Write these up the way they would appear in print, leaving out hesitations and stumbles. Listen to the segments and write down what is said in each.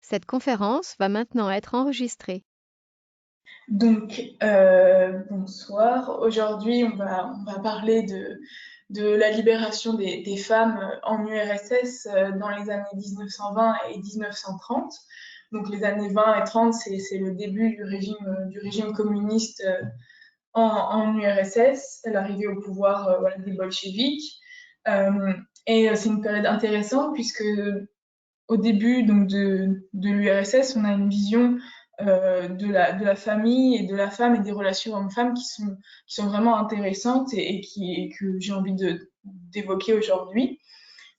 Cette conférence va maintenant être enregistrée. Donc, bonsoir. Aujourd'hui, on va parler de la libération des femmes en URSS dans les années 1920 et 1930. Donc, les années 20 et 30, c'est le début du régime communiste en URSS, l'arrivée au pouvoir voilà, des bolcheviks. C'est une période intéressante puisque au début donc, de l'URSS, on a une vision de la famille et de la femme et des relations hommes-femmes qui sont vraiment intéressantes et que j'ai envie d'évoquer aujourd'hui.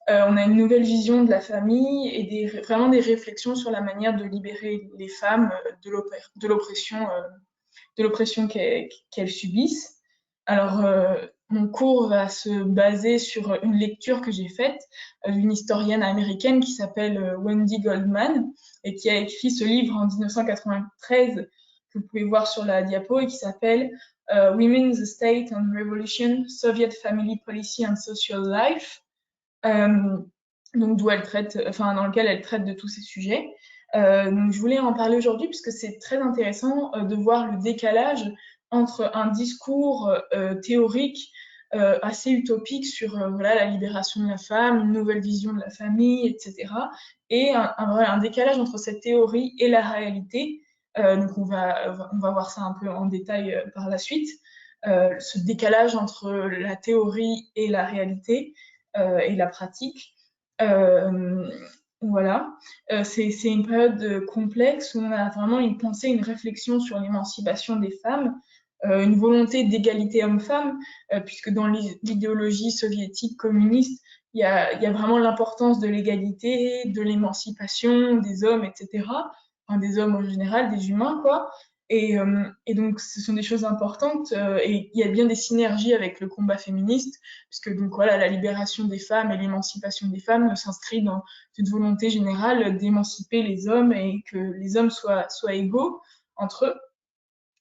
On a une nouvelle vision de la famille et vraiment des réflexions sur la manière de libérer les femmes de l'oppression qu'elles subissent. Alors, mon cours va se baser sur une lecture que j'ai faite d'une historienne américaine qui s'appelle Wendy Goldman et qui a écrit ce livre en 1993 que vous pouvez voir sur la diapo et qui s'appelle Women, the State and Revolution, Soviet Family Policy and Social Life. Euh, donc dans lequel elle traite de tous ces sujets. Donc je voulais en parler aujourd'hui puisque c'est très intéressant de voir le décalage entre un discours théorique assez utopique sur voilà, la libération de la femme, une nouvelle vision de la famille, etc. Et un décalage entre cette théorie et la réalité. Donc on va voir ça un peu en détail par la suite. Ce décalage entre la théorie et la réalité et la pratique. Euh, voilà. C'est une période complexe où on a vraiment une pensée, une réflexion sur l'émancipation des femmes, une volonté d'égalité homme-femme, puisque dans l'idéologie soviétique communiste, il y a vraiment l'importance de l'égalité, de l'émancipation des hommes, etc. Enfin, des hommes en général, des humains, quoi. Et donc, ce sont des choses importantes et il y a bien des synergies avec le combat féministe, puisque donc voilà, la libération des femmes et l'émancipation des femmes s'inscrit dans une volonté générale d'émanciper les hommes et que les hommes soient égaux entre eux.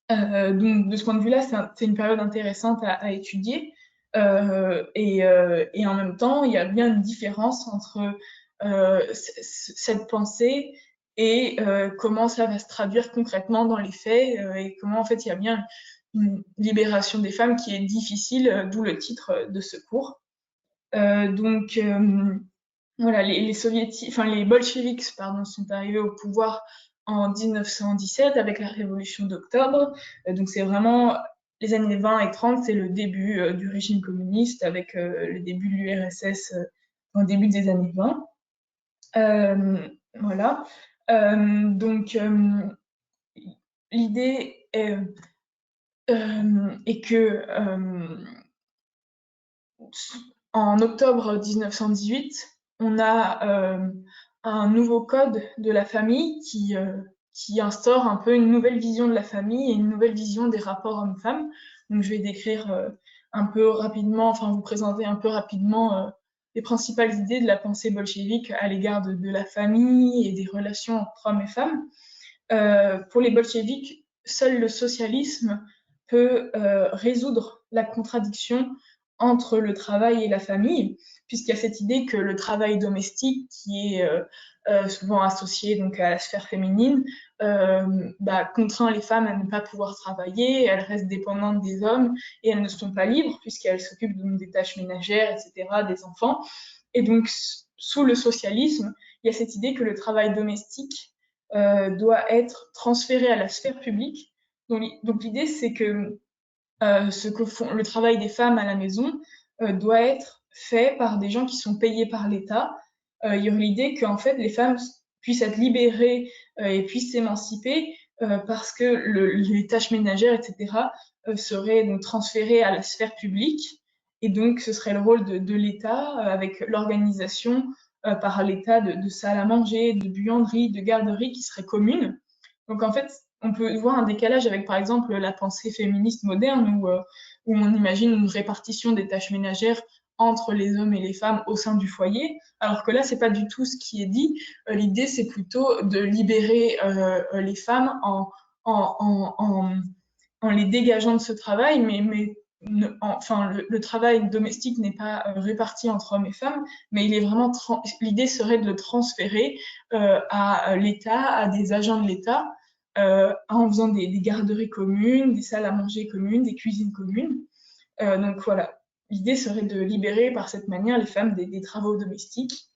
Donc, de ce point de vue-là, c'est une période intéressante à étudier. Et en même temps, il y a bien une différence entre cette pensée et comment ça va se traduire concrètement dans les faits et comment, en fait, il y a bien une libération des femmes qui est difficile, d'où le titre de ce cours. Donc, voilà, les bolcheviks, pardon, sont arrivés au pouvoir en 1917 avec la révolution d'octobre. Donc c'est vraiment les années 20 et 30, c'est le début du régime communiste avec le début de l'URSS au début des années 20. Voilà. Donc l'idée est que en octobre 1918, on a un nouveau code de la famille qui instaure un peu une nouvelle vision de la famille et une nouvelle vision des rapports hommes-femmes. Donc je vais décrire un peu rapidement, enfin vous présenter un peu rapidement les principales idées de la pensée bolchevique à l'égard de la famille et des relations entre hommes et femmes. Pour les bolcheviks, seul le socialisme peut résoudre la contradiction entre le travail et la famille, puisqu'il y a cette idée que le travail domestique, qui est souvent associé donc à la sphère féminine, contraint les femmes à ne pas pouvoir travailler, elles restent dépendantes des hommes et elles ne sont pas libres puisqu'elles s'occupent donc des tâches ménagères, etc., des enfants. Et donc, sous le socialisme, il y a cette idée que le travail domestique doit être transféré à la sphère publique. Donc l'idée, c'est que ce que font le travail des femmes à la maison doit être fait par des gens qui sont payés par l'État. Il y aurait l'idée qu'en fait les femmes puissent être libérées et puissent s'émanciper parce que les tâches ménagères, etc., seraient donc transférées à la sphère publique. Et donc ce serait le rôle de l'État avec l'organisation par l'État de salles à manger, de buanderies, de garderies qui seraient communes. Donc en fait, on peut voir un décalage avec, par exemple, la pensée féministe moderne où on imagine une répartition des tâches ménagères entre les hommes et les femmes au sein du foyer, alors que là, c'est pas du tout ce qui est dit. L'idée, c'est plutôt de libérer les femmes en, en les dégageant de ce travail, mais le travail domestique n'est pas réparti entre hommes et femmes, mais il est vraiment l'idée serait de le transférer à l'État, à des agents de l'État, en faisant des garderies communes, des salles à manger communes, des cuisines communes. Donc voilà, l'idée serait de libérer par cette manière les femmes des travaux domestiques.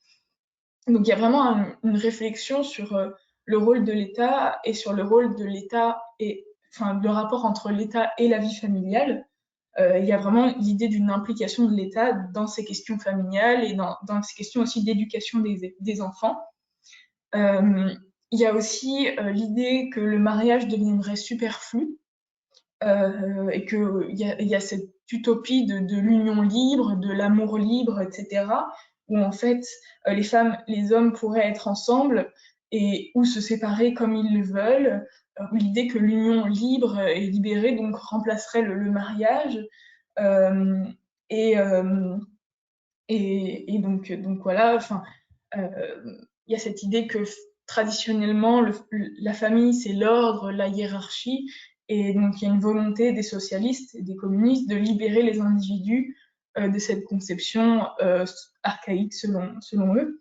Donc il y a vraiment une réflexion sur le rôle de l'État et sur le rôle de l'État et enfin le rapport entre l'État et la vie familiale. Il y a vraiment l'idée d'une implication de l'État dans ces questions familiales et dans ces questions aussi d'éducation des enfants. Il y a aussi l'idée que le mariage deviendrait superflu et qu'il y a cette utopie de l'union libre, de l'amour libre, etc., où en fait les femmes, les hommes pourraient être ensemble et ou se séparer comme ils le veulent. L'idée que l'union libre et libérée donc remplacerait le mariage. Euh, et, euh, et donc voilà, enfin, il y a cette idée que traditionnellement, la famille, c'est l'ordre, la hiérarchie, et donc il y a une volonté des socialistes et des communistes de libérer les individus de cette conception archaïque selon eux.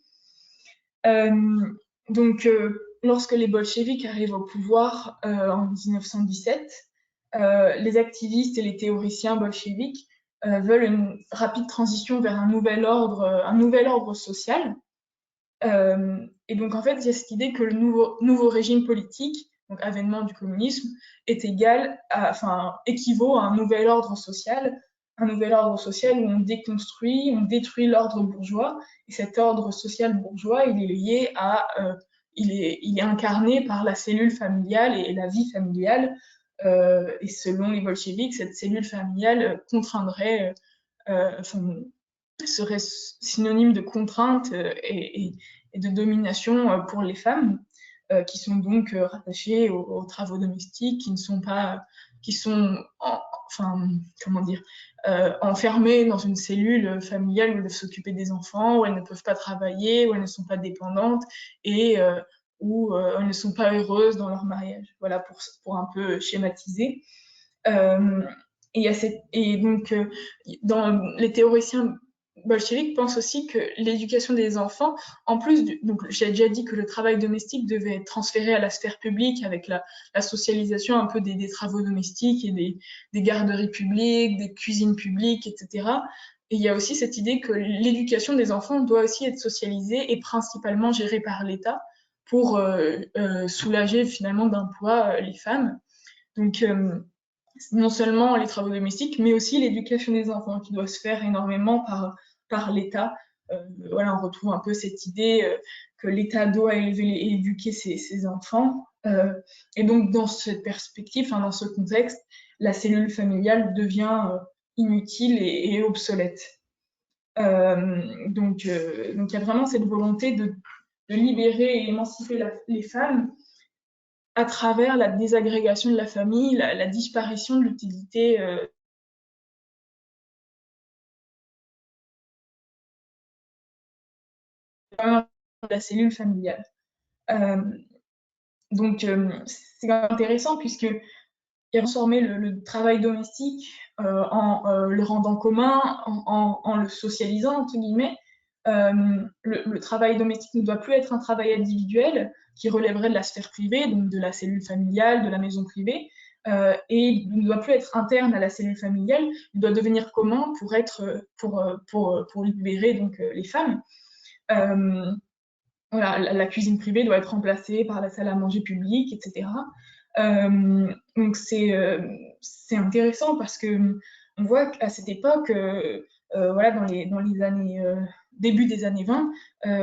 Euh, lorsque les bolcheviks arrivent au pouvoir en 1917, les activistes et les théoriciens bolcheviks veulent une rapide transition vers un nouvel ordre social. Et donc, en fait, il y a cette idée que le nouveau régime politique, donc avènement du communisme, est équivaut à un nouvel ordre social où on déconstruit, on détruit l'ordre bourgeois. Et cet ordre social bourgeois, il est lié il est incarné par la cellule familiale et la vie familiale. Et selon les bolcheviks, cette cellule familiale contraindrait, serait synonyme de contrainte et de domination pour les femmes, qui sont donc rattachées aux travaux domestiques, qui ne sont pas, qui sont, enfin, comment dire, enfermées dans une cellule familiale où elles doivent s'occuper des enfants, où elles ne peuvent pas travailler, où elles ne sont pas dépendantes et où elles ne sont pas heureuses dans leur mariage. Voilà pour un peu schématiser. Euh, et donc, dans les théoriciens bolcheviques pensent aussi que l'éducation des enfants, en plus, donc j'ai déjà dit que le travail domestique devait être transféré à la sphère publique avec la socialisation un peu des travaux domestiques et des garderies publiques, des cuisines publiques, etc. Et il y a aussi cette idée que l'éducation des enfants doit aussi être socialisée et principalement gérée par l'État pour soulager finalement d'un poids les femmes. Donc, non seulement les travaux domestiques, mais aussi l'éducation des enfants qui doit se faire énormément par l'État. Voilà, on retrouve un peu cette idée que l'État doit élever et éduquer ses enfants. Et donc, dans cette perspective, dans ce contexte, la cellule familiale devient inutile et obsolète. Donc, il y a vraiment cette volonté de libérer et émanciper les femmes à travers la désagrégation de la famille, la disparition de l'utilité de la cellule familiale. Euh, c'est intéressant puisque il a transformé le travail domestique en le rendant commun, en le socialisant, entre guillemets. Le travail domestique ne doit plus être un travail individuel qui relèverait de la sphère privée, donc de la cellule familiale, de la maison privée, et il ne doit plus être interne à la cellule familiale, il doit devenir commun pour libérer donc, les femmes. Euh, voilà, la cuisine privée doit être remplacée par la salle à manger publique, etc. Donc c'est intéressant parce que on voit qu'à cette époque, voilà, dans les années début des années 20,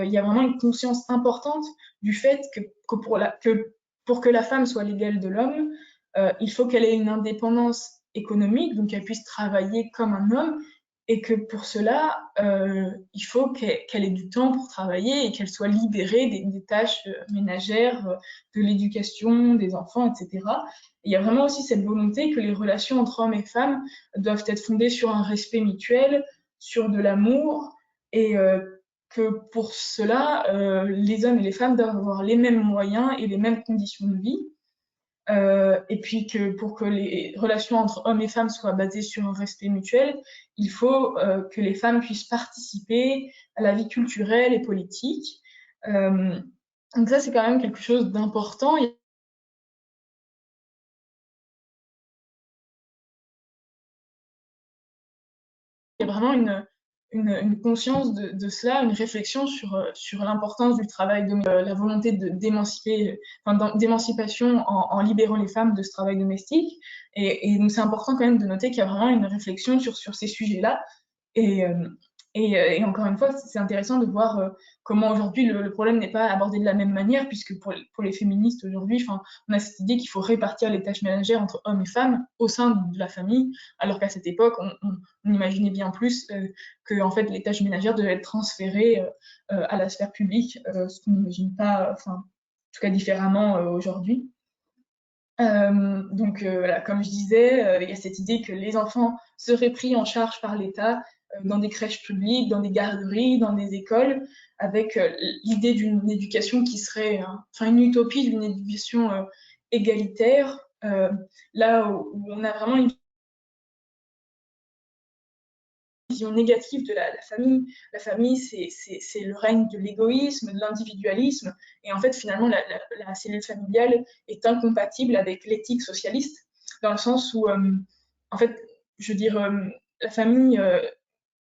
il y a vraiment une conscience importante du fait que pour que la femme soit l'égale de l'homme, il faut qu'elle ait une indépendance économique, donc qu'elle puisse travailler comme un homme, et que pour cela, il faut qu'elle ait du temps pour travailler et qu'elle soit libérée des tâches ménagères, de l'éducation des enfants, etc. Et il y a vraiment aussi cette volonté que les relations entre hommes et femmes doivent être fondées sur un respect mutuel, sur de l'amour, et que pour cela, les hommes et les femmes doivent avoir les mêmes moyens et les mêmes conditions de vie. Et puis que pour que les relations entre hommes et femmes soient basées sur un respect mutuel, il faut que les femmes puissent participer à la vie culturelle et politique. Euh, donc ça, c'est quand même quelque chose d'important. Il y a vraiment une conscience de cela, une réflexion sur l'importance du travail, la volonté d'émanciper, enfin, d'émancipation en libérant les femmes de ce travail domestique. Et donc c'est important quand même de noter qu'il y a vraiment une réflexion sur ces sujets-là. Et, euh, et encore une fois, c'est intéressant de voir comment aujourd'hui le problème n'est pas abordé de la même manière, puisque pour les féministes aujourd'hui, on a cette idée qu'il faut répartir les tâches ménagères entre hommes et femmes au sein de la famille, alors qu'à cette époque, on imaginait bien plus que en fait, les tâches ménagères devaient être transférées à la sphère publique, ce qu'on n'imagine pas, enfin, en tout cas différemment aujourd'hui. Voilà, comme je disais, il y a cette idée que les enfants seraient pris en charge par l'État dans des crèches publiques, dans des garderies, dans des écoles, avec l'idée d'une éducation qui serait, enfin une utopie d'une éducation égalitaire, là où on a vraiment une vision négative de la famille. La famille, c'est le règne de l'égoïsme, de l'individualisme. Et en fait, finalement, la cellule familiale est incompatible avec l'éthique socialiste, dans le sens où, en fait, je veux dire, la famille,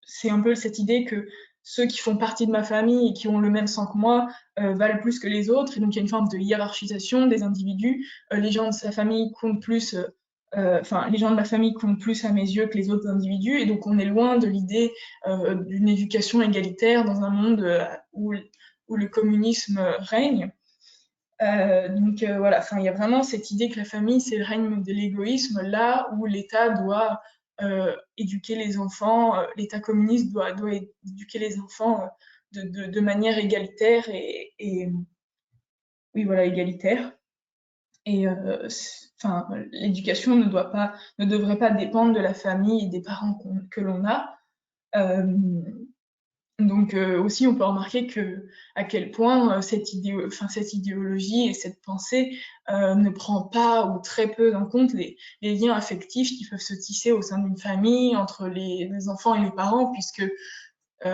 c'est un peu cette idée que ceux qui font partie de ma famille et qui ont le même sang que moi valent plus que les autres. Et donc, il y a une forme de hiérarchisation des individus. Les gens de sa famille comptent plus, enfin, les gens de ma famille comptent plus à mes yeux que les autres individus. Et donc, on est loin de l'idée d'une éducation égalitaire dans un monde où le communisme règne. Voilà, enfin, il y a vraiment cette idée que la famille, c'est le règne de l'égoïsme, là où l'État doit éduquer les enfants, l'État communiste doit éduquer les enfants de manière égalitaire et oui, voilà, égalitaire. Et enfin, l'éducation ne devrait pas dépendre de la famille et des parents que l'on a. Euh, donc aussi, on peut remarquer que à quel point cette idéologie et cette pensée ne prend pas ou très peu en compte les liens affectifs qui peuvent se tisser au sein d'une famille entre les enfants et les parents, puisque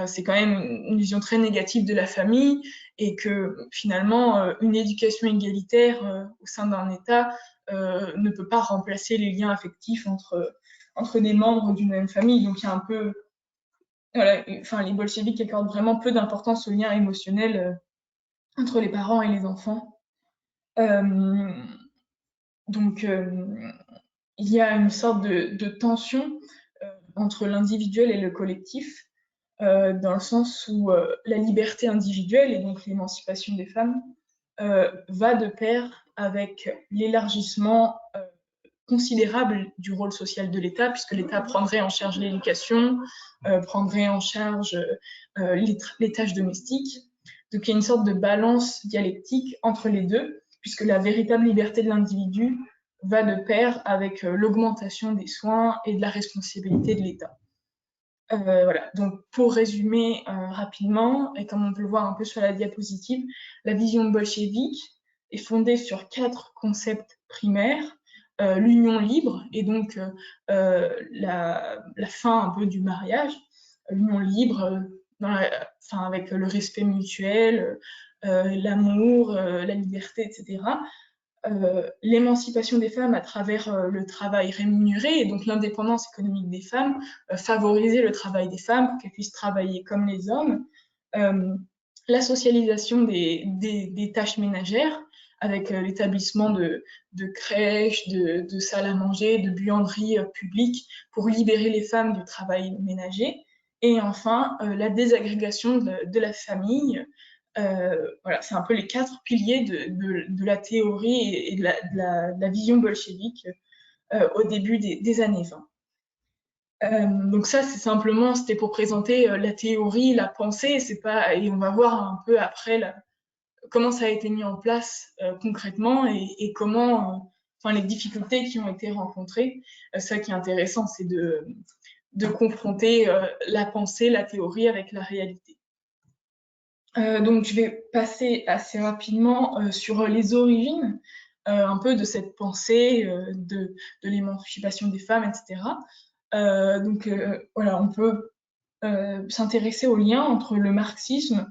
c'est quand même une vision très négative de la famille et que finalement, une éducation égalitaire au sein d'un État ne peut pas remplacer les liens affectifs entre des membres d'une même famille. Donc il y a un peu voilà, enfin, les bolcheviks accordent vraiment peu d'importance aux liens émotionnels entre les parents et les enfants. Euh, donc, il y a une sorte de tension entre l'individuel et le collectif, dans le sens où la liberté individuelle et donc l'émancipation des femmes va de pair avec l'élargissement considérable du rôle social de l'État, puisque l'État prendrait en charge l'éducation, prendrait en charge les tâches domestiques. Donc il y a une sorte de balance dialectique entre les deux, puisque la véritable liberté de l'individu va de pair avec l'augmentation des soins et de la responsabilité de l'État. Voilà, donc pour résumer rapidement, et comme on peut le voir un peu sur la diapositive, la vision bolchevique est fondée sur 4 concepts primaires. L'union libre, et donc la fin un peu du mariage, l'union libre enfin, avec le respect mutuel, l'amour, la liberté, etc. L'émancipation des femmes à travers le travail rémunéré et donc l'indépendance économique des femmes, favoriser le travail des femmes pour qu'elles puissent travailler comme les hommes, euh, la socialisation des tâches ménagères avec l'établissement de crèches, de salles à manger, de buanderies publiques pour libérer les femmes du travail ménager, et enfin la désagrégation de la famille. Voilà, c'est un peu les 4 piliers de la théorie et de la vision bolchevique au début des années 20. Donc ça, c'était pour présenter la théorie, la pensée, c'est pas, et on va voir un peu après comment ça a été mis en place concrètement et comment, enfin les difficultés qui ont été rencontrées. Ça qui est intéressant, c'est de confronter la pensée, la théorie avec la réalité. Donc je vais passer assez rapidement sur les origines un peu de cette pensée de l'émancipation des femmes, etc. Donc voilà, on peut s'intéresser au lien entre le marxisme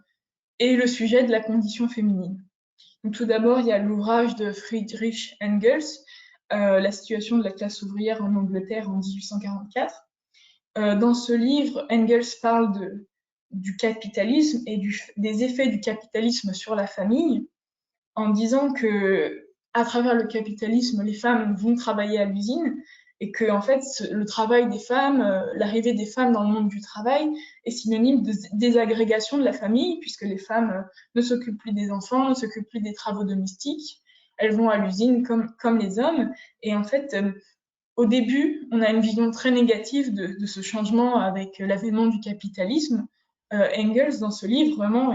et le sujet de la condition féminine. Donc, tout d'abord, il y a l'ouvrage de Friedrich Engels, La situation de la classe ouvrière en Angleterre en 1844. Dans ce livre, Engels parle du capitalisme et des effets du capitalisme sur la famille, en disant que à travers le capitalisme, les femmes vont travailler à l'usine et que en fait le travail des femmes, l'arrivée des femmes dans le monde du travail est synonyme de désagrégation de la famille, puisque les femmes ne s'occupent plus des enfants, ne s'occupent plus des travaux domestiques, elles vont à l'usine comme les hommes. Et en fait, au début, on a une vision très négative de ce changement avec l'avènement du capitalisme. Engels, dans ce livre, vraiment,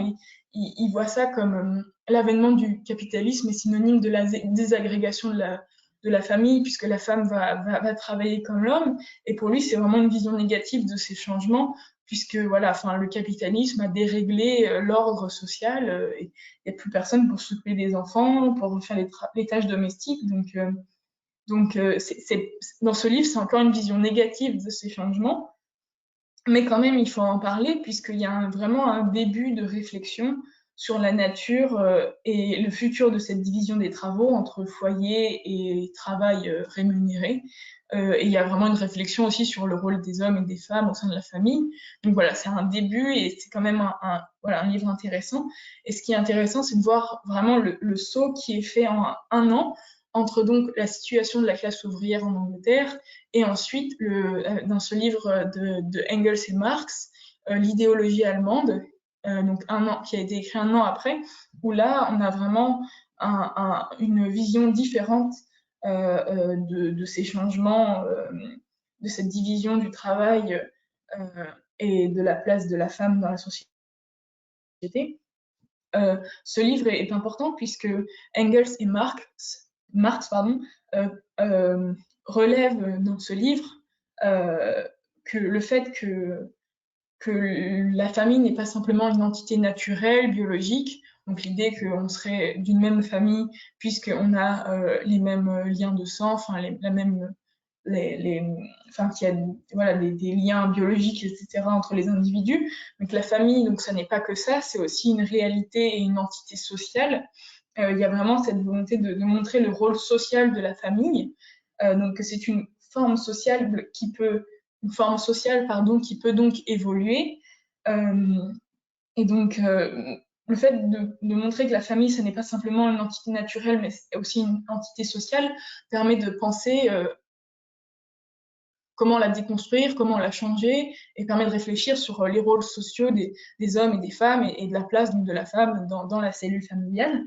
il voit ça comme l'avènement du capitalisme est synonyme de la désagrégation de la famille, puisque la femme va travailler comme l'homme. Et pour lui, c'est vraiment une vision négative de ces changements, puisque voilà, enfin, le capitalisme a déréglé l'ordre social et il n'y a plus personne pour s'occuper des enfants, pour faire les tâches domestiques. Donc, dans ce livre, c'est encore une vision négative de ces changements, mais quand même, il faut en parler puisqu'il y a vraiment un début de réflexion sur la nature et le futur de cette division des travaux entre foyer et travail rémunéré. Et il y a vraiment une réflexion aussi sur le rôle des hommes et des femmes au sein de la famille. Donc voilà, c'est un début et c'est quand même voilà, un livre intéressant. Et ce qui est intéressant, c'est de voir vraiment le saut qui est fait en un an entre donc la situation de la classe ouvrière en Angleterre et ensuite, dans ce livre de Engels et Marx, l'idéologie allemande, donc qui a été écrit un an après, où là, on a vraiment une vision différente de ces changements, de cette division du travail et de la place de la femme dans la société. Ce livre est important puisque Engels et Marx relèvent dans ce livre que le fait que la famille n'est pas simplement une entité naturelle, biologique, donc l'idée qu'on serait d'une même famille puisqu'on a les mêmes liens de sang, enfin la même, enfin qu'il y a voilà, des liens biologiques, etc. entre les individus. Donc la famille, donc ça n'est pas que ça, c'est aussi une réalité et une entité sociale. Il y a vraiment cette volonté de montrer le rôle social de la famille. Donc c'est une forme sociale qui peut donc évoluer. Et donc le fait de montrer que la famille, ce n'est pas simplement une entité naturelle, mais c'est aussi une entité sociale, permet de penser comment la déconstruire, comment la changer, et permet de réfléchir sur les rôles sociaux des hommes et des femmes et de la place donc, de la femme dans la cellule familiale.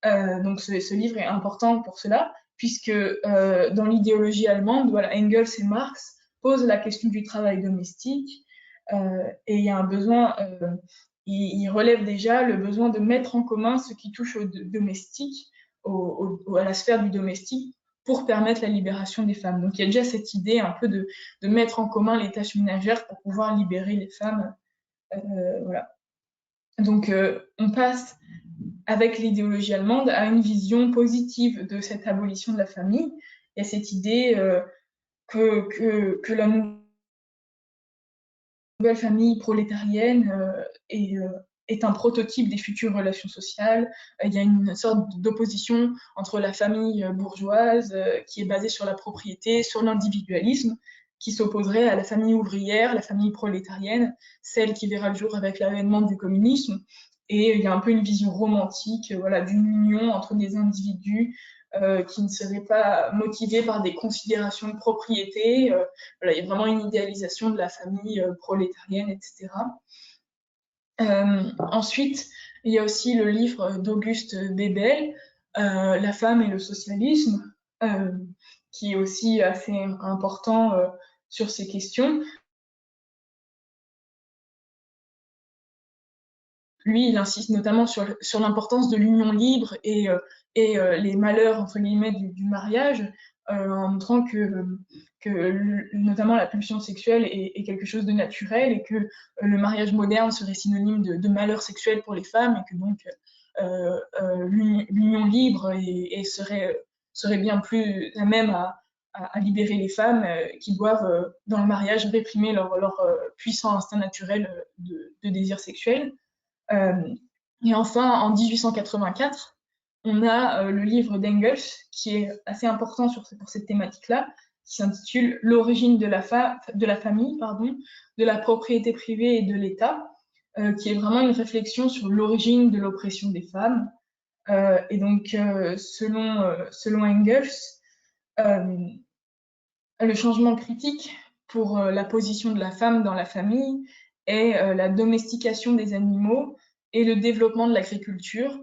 Donc ce livre est important pour cela, puisque dans l'idéologie allemande, voilà, Engels et Marx posent la question du travail domestique, et il y a un besoin, il relève déjà le besoin de mettre en commun ce qui touche au domestique, à la sphère du domestique, pour permettre la libération des femmes. Donc il y a déjà cette idée un peu de mettre en commun les tâches ménagères pour pouvoir libérer les femmes. Voilà. Donc on passe avec l'idéologie allemande à une vision positive de cette abolition de la famille. Il y a cette idée que la nouvelle famille prolétarienne est un prototype des futures relations sociales. Il y a une sorte d'opposition entre la famille bourgeoise qui est basée sur la propriété, sur l'individualisme, qui s'opposerait à la famille ouvrière, la famille prolétarienne, celle qui verra le jour avec l'avènement du communisme. Et il y a un peu une vision romantique voilà, d'une union entre des individus qui ne seraient pas motivés par des considérations de propriété. Voilà, il y a vraiment une idéalisation de la famille prolétarienne, etc. Ensuite, il y a aussi le livre d'Auguste Bebel, La femme et le socialisme, qui est aussi assez important sur ces questions. Lui, il insiste notamment sur l'importance de l'union libre et les malheurs, entre guillemets, du mariage, en montrant que notamment la pulsion sexuelle est quelque chose de naturel et que le mariage moderne serait synonyme de malheur sexuel pour les femmes et que donc l'union libre et serait bien plus à même à libérer les femmes qui doivent, dans le mariage, réprimer leur puissant instinct naturel de désir sexuel. Et enfin, en 1884, on a le livre d'Engels, qui est assez important pour cette thématique-là, qui s'intitule L'origine de la famille, pardon, de la propriété privée et de l'État, qui est vraiment une réflexion sur l'origine de l'oppression des femmes. Et donc, selon Engels, le changement critique pour la position de la femme dans la famille est la domestication des animaux et le développement de l'agriculture.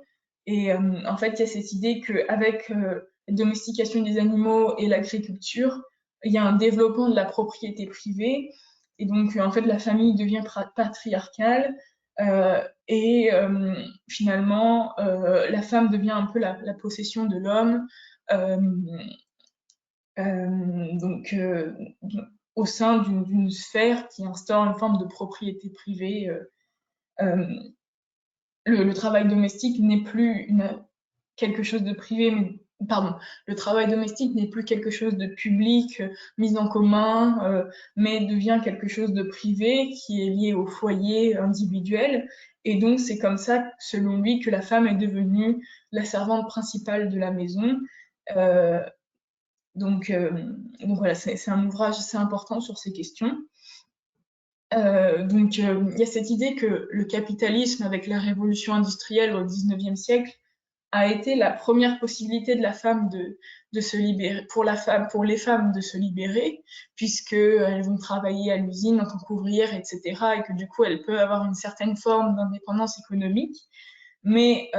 Et en fait, il y a cette idée qu'avec la domestication des animaux et l'agriculture, il y a un développement de la propriété privée. Et donc, en fait, la famille devient patriarcale. Et finalement, la femme devient un peu la possession de l'homme. Euh, donc, au sein d'une sphère qui instaure une forme de propriété privée. Le travail domestique n'est plus quelque chose de privé, mais pardon, le travail domestique n'est plus quelque chose de public, mis en commun, mais devient quelque chose de privé qui est lié au foyer individuel. Et donc, c'est comme ça, selon lui, que la femme est devenue la servante principale de la maison. Donc voilà, c'est un ouvrage assez important sur ces questions. Donc il y a cette idée que le capitalisme, avec la révolution industrielle au XIXe siècle, a été la première possibilité de la femme de se libérer, pour les femmes de se libérer, puisqu'elles vont travailler à l'usine en tant qu'ouvrières, etc., et que du coup elles peuvent avoir une certaine forme d'indépendance économique. Mais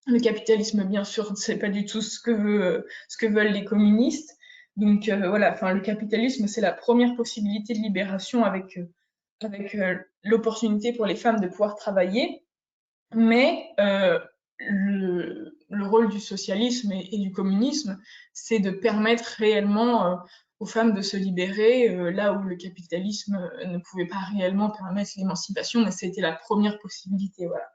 le capitalisme, bien sûr, c'est pas du tout ce que veulent les communistes. Donc voilà, enfin le capitalisme, c'est la première possibilité de libération avec l'opportunité pour les femmes de pouvoir travailler. Mais le rôle du socialisme et du communisme, c'est de permettre réellement aux femmes de se libérer, là où le capitalisme ne pouvait pas réellement permettre l'émancipation, mais c'était la première possibilité. Voilà.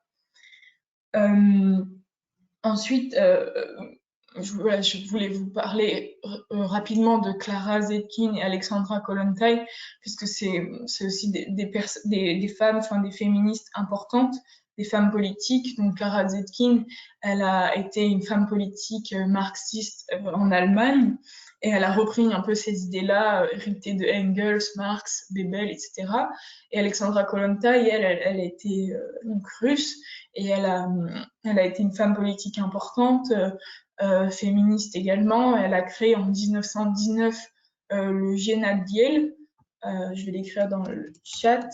Ensuite, je voulais vous parler rapidement de Clara Zetkin et Alexandra Kollontai, puisque c'est aussi des femmes, enfin des féministes importantes, des femmes politiques. Donc Clara Zetkin, elle a été une femme politique marxiste en Allemagne, et elle a repris un peu ces idées-là, héritées de Engels, Marx, Bebel, etc. Et Alexandra Kollontai, elle a été donc russe, et elle a été une femme politique importante, féministe également. Elle a créé en 1919 le Genotdel, je vais l'écrire dans le chat,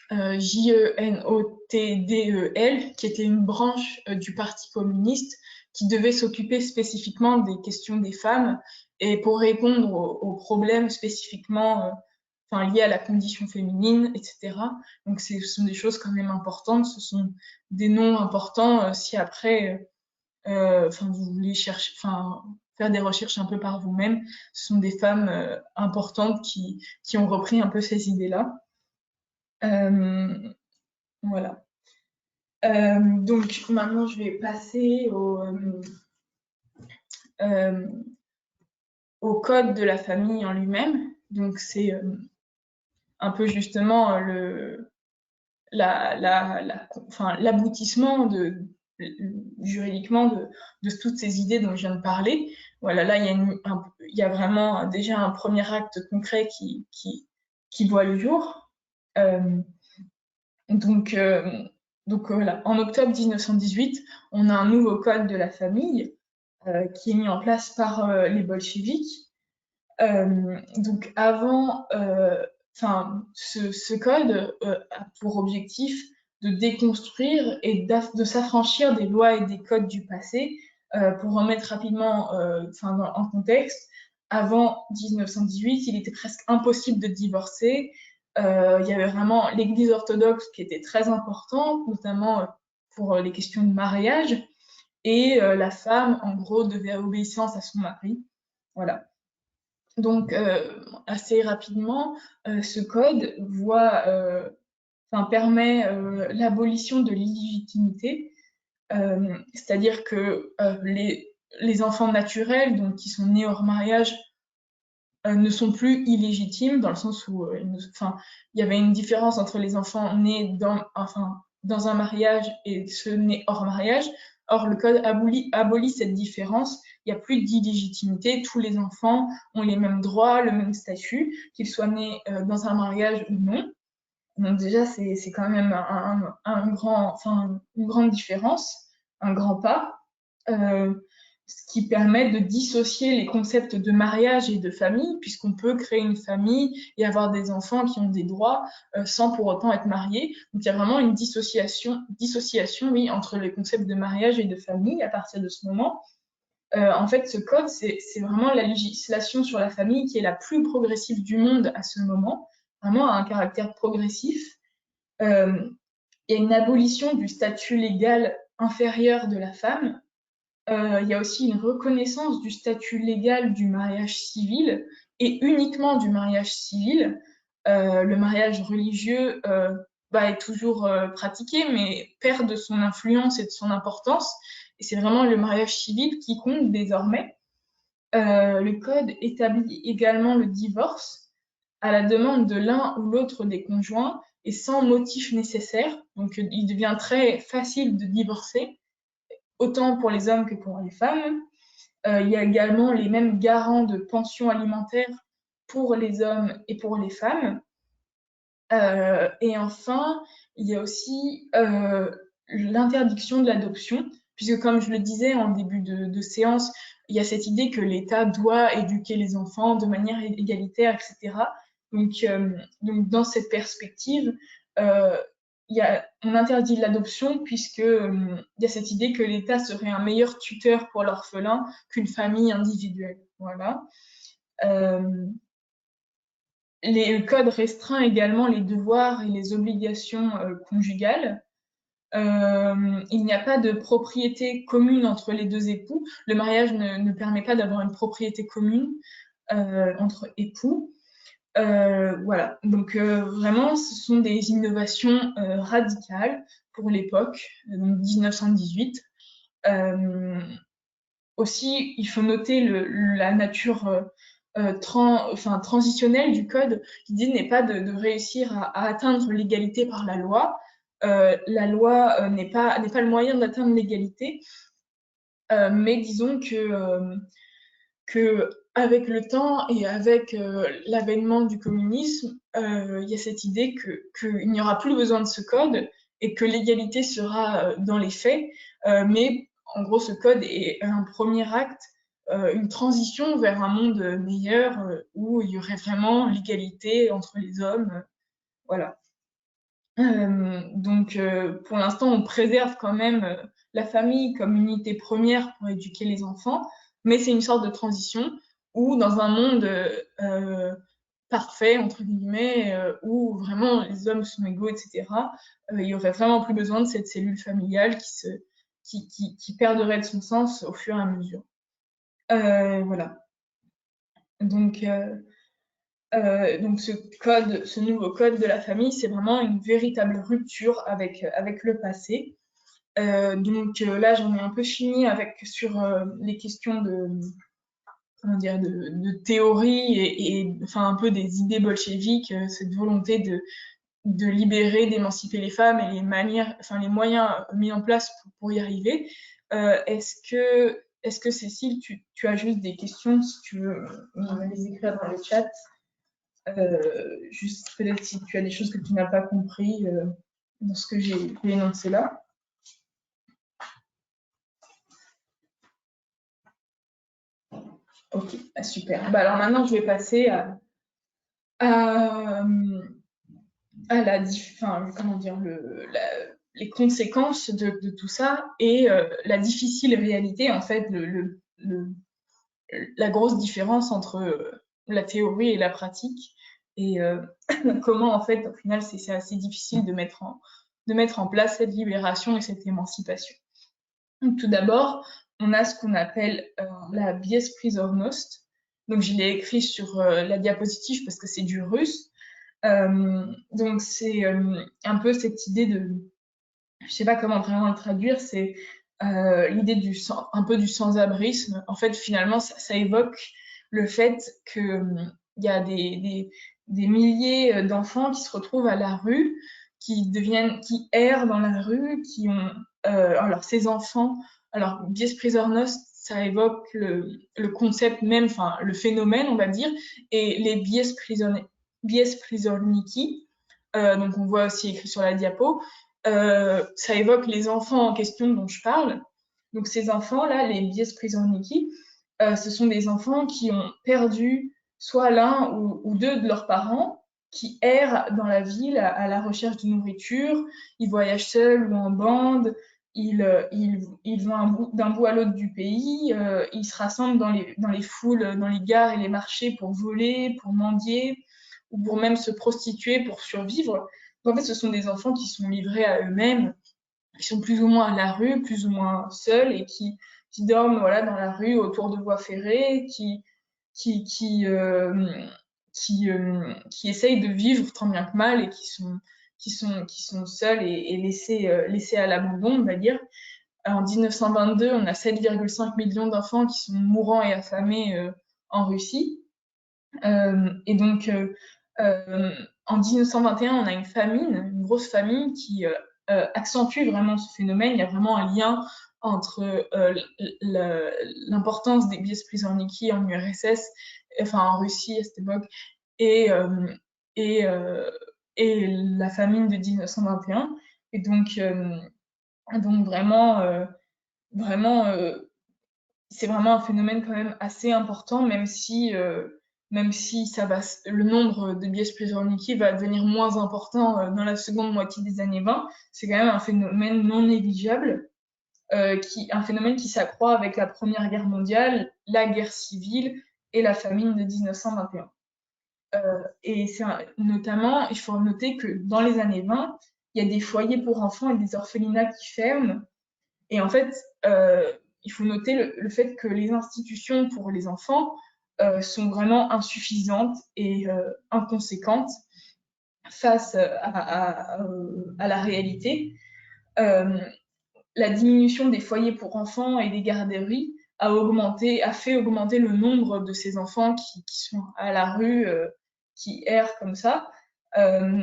Jenotdel, qui était une branche du Parti communiste qui devait s'occuper spécifiquement des questions des femmes et pour répondre aux problèmes spécifiquement liés à la condition féminine, etc. Donc ce sont des choses quand même importantes, ce sont des noms importants si après vous voulez faire des recherches un peu par vous-même. Ce sont des femmes importantes qui ont repris un peu ces idées-là. Voilà. Donc maintenant, je vais passer au code de la famille en lui-même. Donc c'est un peu justement l'aboutissement juridiquement de toutes ces idées dont je viens de parler. Voilà, là, il y a vraiment déjà un premier acte concret qui voit le jour. Donc voilà, en octobre 1918, on a un nouveau code de la famille qui est mis en place par les bolcheviks. Donc avant, ce code a pour objectif de déconstruire et de s'affranchir des lois et des codes du passé. Pour remettre rapidement en contexte, avant 1918, il était presque impossible de divorcer. Il y avait vraiment l'Église orthodoxe qui était très importante, notamment pour les questions de mariage, et la femme, en gros, devait obéissance à son mari. Voilà. Donc, assez rapidement, ce code permet l'abolition de l'illégitimité. C'est-à-dire que les enfants naturels, donc qui sont nés hors mariage, ne sont plus illégitimes, dans le sens où il y avait une différence entre les enfants nés dans un mariage et ceux nés hors mariage. Or, le Code abolit cette différence. Il n'y a plus d'illégitimité. Tous les enfants ont les mêmes droits, le même statut, qu'ils soient nés dans un mariage ou non. Donc déjà, c'est quand même une grande différence, un grand pas, ce qui permet de dissocier les concepts de mariage et de famille, puisqu'on peut créer une famille et avoir des enfants qui ont des droits sans pour autant être mariés. Donc il y a vraiment une dissociation, oui, entre les concepts de mariage et de famille à partir de ce moment. En fait, ce code, c'est vraiment la législation sur la famille qui est la plus progressive du monde à ce moment, vraiment à un caractère progressif. Il y a une abolition du statut légal inférieur de la femme. Il y a aussi une reconnaissance du statut légal du mariage civil et uniquement du mariage civil. Le mariage religieux est toujours pratiqué, mais perd de son influence et de son importance. Et c'est vraiment le mariage civil qui compte désormais. Le Code établit également le divorce à la demande de l'un ou l'autre des conjoints et sans motif nécessaire. Donc, il devient très facile de divorcer, autant pour les hommes que pour les femmes. Il y a également les mêmes garants de pension alimentaire pour les hommes et pour les femmes. Et enfin, il y a aussi l'interdiction de l'adoption, puisque comme je le disais en début de séance, il y a cette idée que l'État doit éduquer les enfants de manière égalitaire, etc. Donc dans cette perspective, on interdit l'adoption puisque il y a cette idée que l'État serait un meilleur tuteur pour l'orphelin qu'une famille individuelle. Voilà. Le code restreint également les devoirs et les obligations conjugales. Il n'y a pas de propriété commune entre les deux époux. Le mariage ne permet pas d'avoir une propriété commune entre époux. Voilà, donc vraiment, ce sont des innovations radicales pour l'époque, donc 1918. Aussi, il faut noter la nature transitionnelle du code. L'idée n'est pas de réussir à atteindre l'égalité par la loi. La loi n'est pas le moyen d'atteindre l'égalité, mais disons que avec le temps et avec l'avènement du communisme, il y a cette idée qu'il n'y aura plus besoin de ce code et que l'égalité sera dans les faits. Mais en gros, ce code est un premier acte, une transition vers un monde meilleur où il y aurait vraiment l'égalité entre les hommes. Voilà. Donc, pour l'instant, on préserve quand même la famille comme unité première pour éduquer les enfants, mais c'est une sorte de transition où, dans un monde parfait, entre guillemets, où vraiment les hommes sont égaux, etc., il y aurait vraiment plus besoin de cette cellule familiale qui perdrait de son sens au fur et à mesure. Voilà. Donc, ce nouveau code de la famille, c'est vraiment une véritable rupture avec le passé. Là, j'en ai un peu fini sur les questions de théorie et un peu des idées bolcheviques, cette volonté de libérer, d'émanciper les femmes et les moyens mis en place pour y arriver. Est-ce que Cécile, tu as juste des questions, si tu veux me les écrire dans le chat? Juste peut-être si tu as des choses que tu n'as pas compris dans ce que j'ai énoncé là. Ok, super. Alors maintenant, je vais passer les conséquences de tout ça et la difficile réalité, en fait, la grosse différence entre la théorie et la pratique et comment, en fait, au final, c'est assez difficile de mettre en place cette libération et cette émancipation. Donc, tout d'abord, on a ce qu'on appelle la biesprisovnost. Donc, je l'ai écrit sur la diapositive parce que c'est du russe. Donc, c'est un peu cette idée je sais pas comment vraiment le traduire, c'est l'idée un peu du sans-abrisme. En fait, finalement, ça évoque le fait que il y a des milliers d'enfants qui se retrouvent à la rue, qui errent dans la rue, qui ont, alors ces enfants, alors Bies Prisornos, ça évoque le concept même, enfin le phénomène, on va dire, et les Bies Prisorniki, donc on voit aussi écrit sur la diapo, ça évoque les enfants en question dont je parle. Donc ces enfants-là, les Bies Prisorniki, ce sont des enfants qui ont perdu soit l'un ou deux de leurs parents, qui errent dans la ville à la recherche de nourriture, ils voyagent seuls ou en bande, ils vont d'un bout à l'autre du pays, ils se rassemblent dans les foules, dans les gares et les marchés pour voler, pour mendier, ou pour même se prostituer pour survivre. Donc, en fait, ce sont des enfants qui sont livrés à eux-mêmes, qui sont plus ou moins à la rue, plus ou moins seuls et qui dorment voilà, dans la rue autour de voies ferrées, qui, qui, euh, qui essayent de vivre tant bien que mal et qui sont seuls et laissés à l'abandon, on va dire. En 1922, on a 7,5 millions d'enfants qui sont mourants et affamés en Russie. Et donc, en 1921, on a une famine, une grosse famine qui accentue vraiment ce phénomène. Il y a vraiment un lien entre l'importance des biais Prizorniki en URSS, enfin en Russie à cette époque, et, euh, et, euh, et la famine de 1921. Et donc vraiment, c'est vraiment un phénomène quand même assez important, même si le nombre de biais Prizorniki va devenir moins important dans la seconde moitié des années 20. C'est quand même un phénomène non négligeable, un phénomène qui s'accroît avec la Première Guerre mondiale, la guerre civile et la famine de 1921. Et notamment, il faut noter que dans les années 20, il y a des foyers pour enfants et des orphelinats qui ferment et en fait, il faut noter le fait que les institutions pour les enfants sont vraiment insuffisantes et inconséquentes face à la réalité. Euh, la diminution des foyers pour enfants et des garderies a fait augmenter le nombre de ces enfants qui sont à la rue, qui errent comme ça. Euh,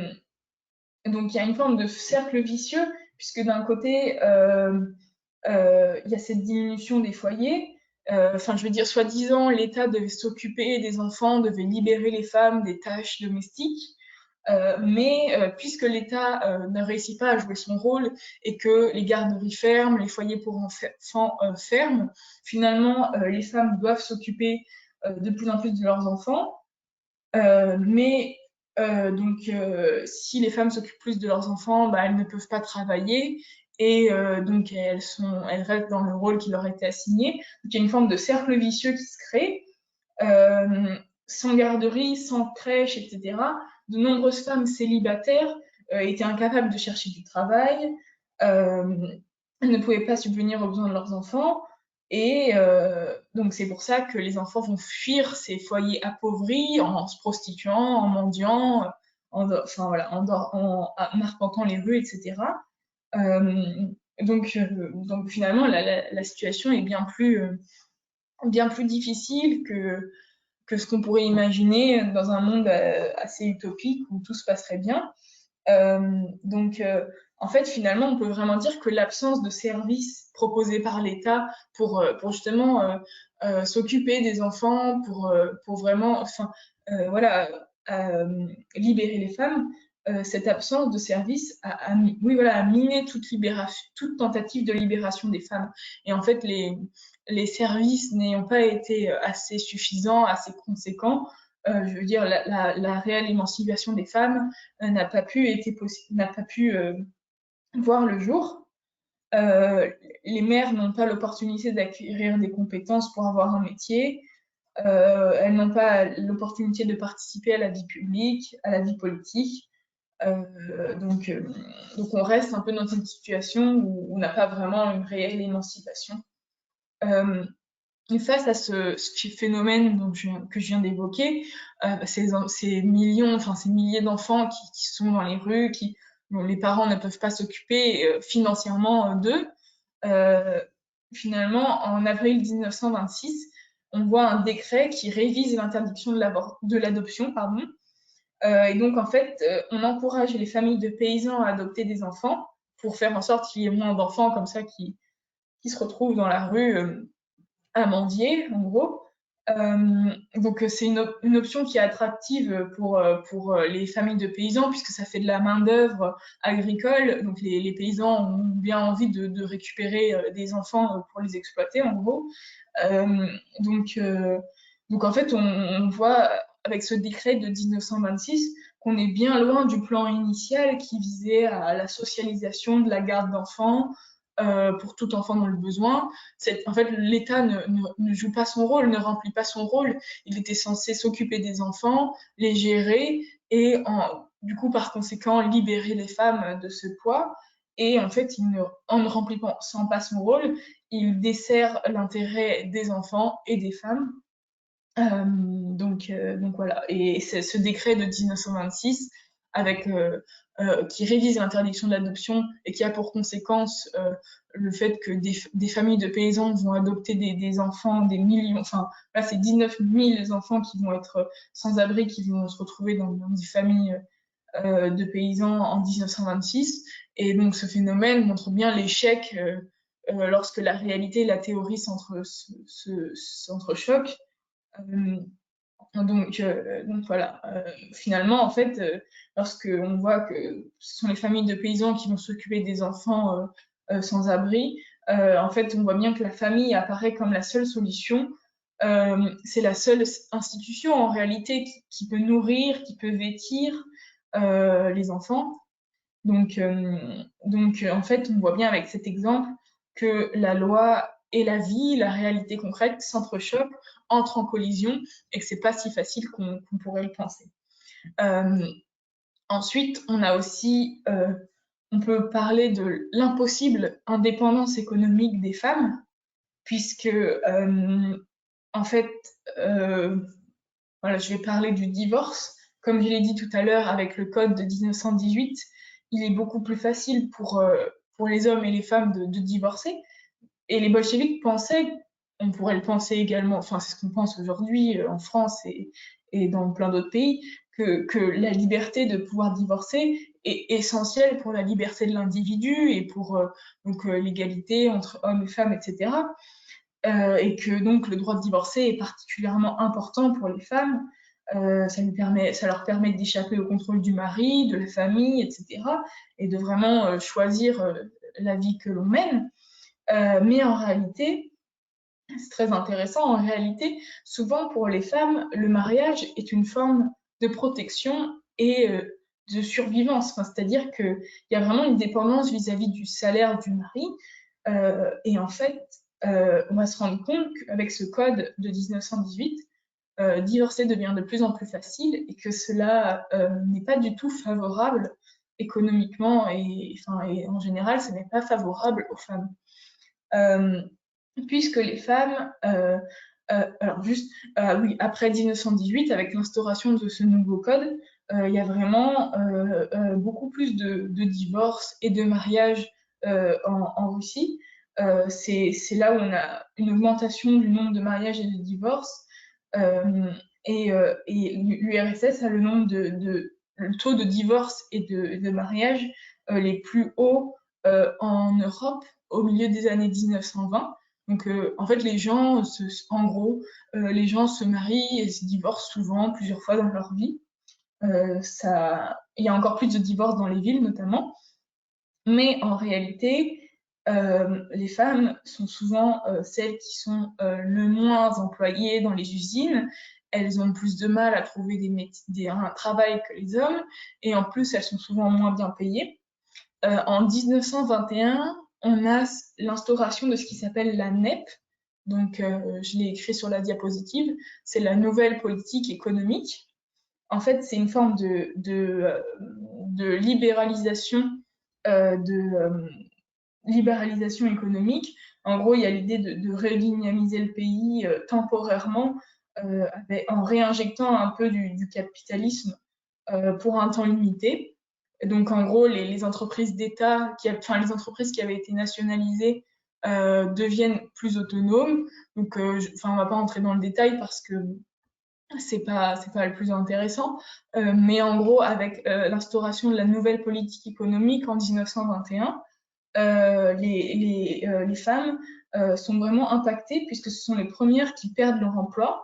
donc il y a une forme de cercle vicieux, puisque d'un côté, il y a cette diminution des foyers. Enfin, je veux dire, soi-disant, l'État devait s'occuper des enfants, devait libérer les femmes des tâches domestiques. Mais puisque l'État ne réussit pas à jouer son rôle et que les garderies ferment, les foyers pour enfants ferment, finalement, les femmes doivent s'occuper de plus en plus de leurs enfants. Mais si les femmes s'occupent plus de leurs enfants, bah, elles ne peuvent pas travailler et donc elles restent dans le rôle qui leur a été assigné. Donc il y a une forme de cercle vicieux qui se crée. Euh, Sans garderie, sans crèche, etc. De nombreuses femmes célibataires étaient incapables de chercher du travail. Euh, Elles ne pouvaient pas subvenir aux besoins de leurs enfants. Et donc c'est pour ça que les enfants vont fuir ces foyers appauvris en se prostituant, en mendiant, enfin voilà, en arpentant les rues, etc. Euh, donc finalement la situation est bien plus difficile que ce qu'on pourrait imaginer dans un monde assez utopique où tout se passerait bien. Donc, en fait, finalement, on peut vraiment dire que l'absence de services proposés par l'État pour justement s'occuper des enfants, pour vraiment, enfin, voilà, libérer les femmes, cette absence de services oui, voilà, a miné toute tentative de libération des femmes. Et en fait, les services n'ayant pas été assez suffisants, assez conséquents, je veux dire, la réelle émancipation des femmes n'a pas pu voir le jour. Euh, les mères n'ont pas l'opportunité d'acquérir des compétences pour avoir un métier. Elles n'ont pas l'opportunité de participer à la vie publique, à la vie politique. Euh, donc, euh, donc on reste un peu dans une situation où on n'a pas vraiment une réelle émancipation. Euh, et face à ce phénomène que je viens d'évoquer, ces millions, enfin ces milliers d'enfants qui sont dans les rues, dont les parents ne peuvent pas s'occuper financièrement d'eux, finalement, en avril 1926, on voit un décret qui révise l'interdiction de l'adoption, pardon. Et donc, en fait, on encourage les familles de paysans à adopter des enfants pour faire en sorte qu'il y ait moins d'enfants comme ça qui se retrouvent dans la rue à mendier, en gros. Donc, c'est une option qui est attractive pour les familles de paysans, puisque ça fait de la main-d'œuvre agricole. Donc, les paysans ont bien envie de récupérer des enfants pour les exploiter, en gros. Euh, donc, euh, donc, en fait, on voit avec ce décret de 1926 qu'on est bien loin du plan initial qui visait à la socialisation de la garde d'enfants pour tout enfant dans le besoin. En fait, l'État ne joue pas son rôle, ne remplit pas son rôle. Il était censé s'occuper des enfants, les gérer et, du coup, par conséquent, libérer les femmes de ce poids. Et en fait, en ne remplissant pas son rôle, il dessert l'intérêt des enfants et des femmes. Donc voilà. Et c'est ce décret de 1926 qui révise l'interdiction de l'adoption et qui a pour conséquence le fait que des familles de paysans vont adopter des enfants, des millions, enfin là c'est 19 000 enfants qui vont être sans abri, qui vont se retrouver dans des familles de paysans en 1926. Et donc ce phénomène montre bien l'échec lorsque la réalité et la théorie s'entrechoquent. Euh, donc voilà, finalement, en fait, lorsque on voit que ce sont les familles de paysans qui vont s'occuper des enfants sans abri, en fait, on voit bien que la famille apparaît comme la seule solution. C'est la seule institution en réalité qui peut nourrir, qui peut vêtir les enfants. Donc, en fait, on voit bien avec cet exemple que la loi et la vie, la réalité concrète s'entrechoquent, entrent en collision et que c'est pas si facile qu'on pourrait le penser. Euh, Ensuite, on peut parler de l'impossible indépendance économique des femmes, puisque en fait, euh, voilà, je vais parler du divorce. Comme je l'ai dit tout à l'heure, avec le code de 1918, il est beaucoup plus facile pour les hommes et les femmes de divorcer. Et les bolcheviks pensaient, on pourrait le penser également, enfin c'est ce qu'on pense aujourd'hui en France et dans plein d'autres pays, que la liberté de pouvoir divorcer est essentielle pour la liberté de l'individu et pour l'égalité entre hommes et femmes, etc. Et que donc le droit de divorcer est particulièrement important pour les femmes. Ça leur permet d'échapper au contrôle du mari, de la famille, etc. Et de vraiment choisir la vie que l'on mène. Mais en réalité, c'est très intéressant, en réalité, souvent pour les femmes, le mariage est une forme de protection et de survivance. Enfin, c'est-à-dire qu'il y a vraiment une dépendance vis-à-vis du salaire du mari. Et en fait, on va se rendre compte qu'avec ce code de 1918, divorcer devient de plus en plus facile et que cela n'est pas du tout favorable économiquement et en général, ce n'est pas favorable aux femmes. Euh, Puisque les femmes, alors juste, oui, après 1918, avec l'instauration de ce nouveau code, il y a vraiment beaucoup plus de divorces et de mariages en Russie. C'est là où on a une augmentation du nombre de mariages et de divorces. Euh, et l'URSS a le taux de divorce et de mariage les plus hauts en Europe au milieu des années 1920. Donc, en fait, en gros, les gens se marient et se divorcent souvent, plusieurs fois dans leur vie. Il y a encore plus de divorces dans les villes, notamment. Mais en réalité, les femmes sont souvent celles qui sont le moins employées dans les usines. Elles ont plus de mal à trouver un travail que les hommes. Et en plus, elles sont souvent moins bien payées. En 1921, on a l'instauration de ce qui s'appelle la NEP. Donc, je l'ai écrit sur la diapositive. C'est la nouvelle politique économique. En fait, c'est une forme de libéralisation, libéralisation économique. En gros, il y a l'idée de redynamiser le pays temporairement en réinjectant un peu du capitalisme pour un temps limité. Donc, en gros, les entreprises d'État, enfin les entreprises qui avaient été nationalisées deviennent plus autonomes. Donc, on va pas entrer dans le détail parce que c'est pas le plus intéressant, mais en gros, avec l'instauration de la nouvelle politique économique en 1921, les femmes sont vraiment impactées puisque ce sont les premières qui perdent leur emploi.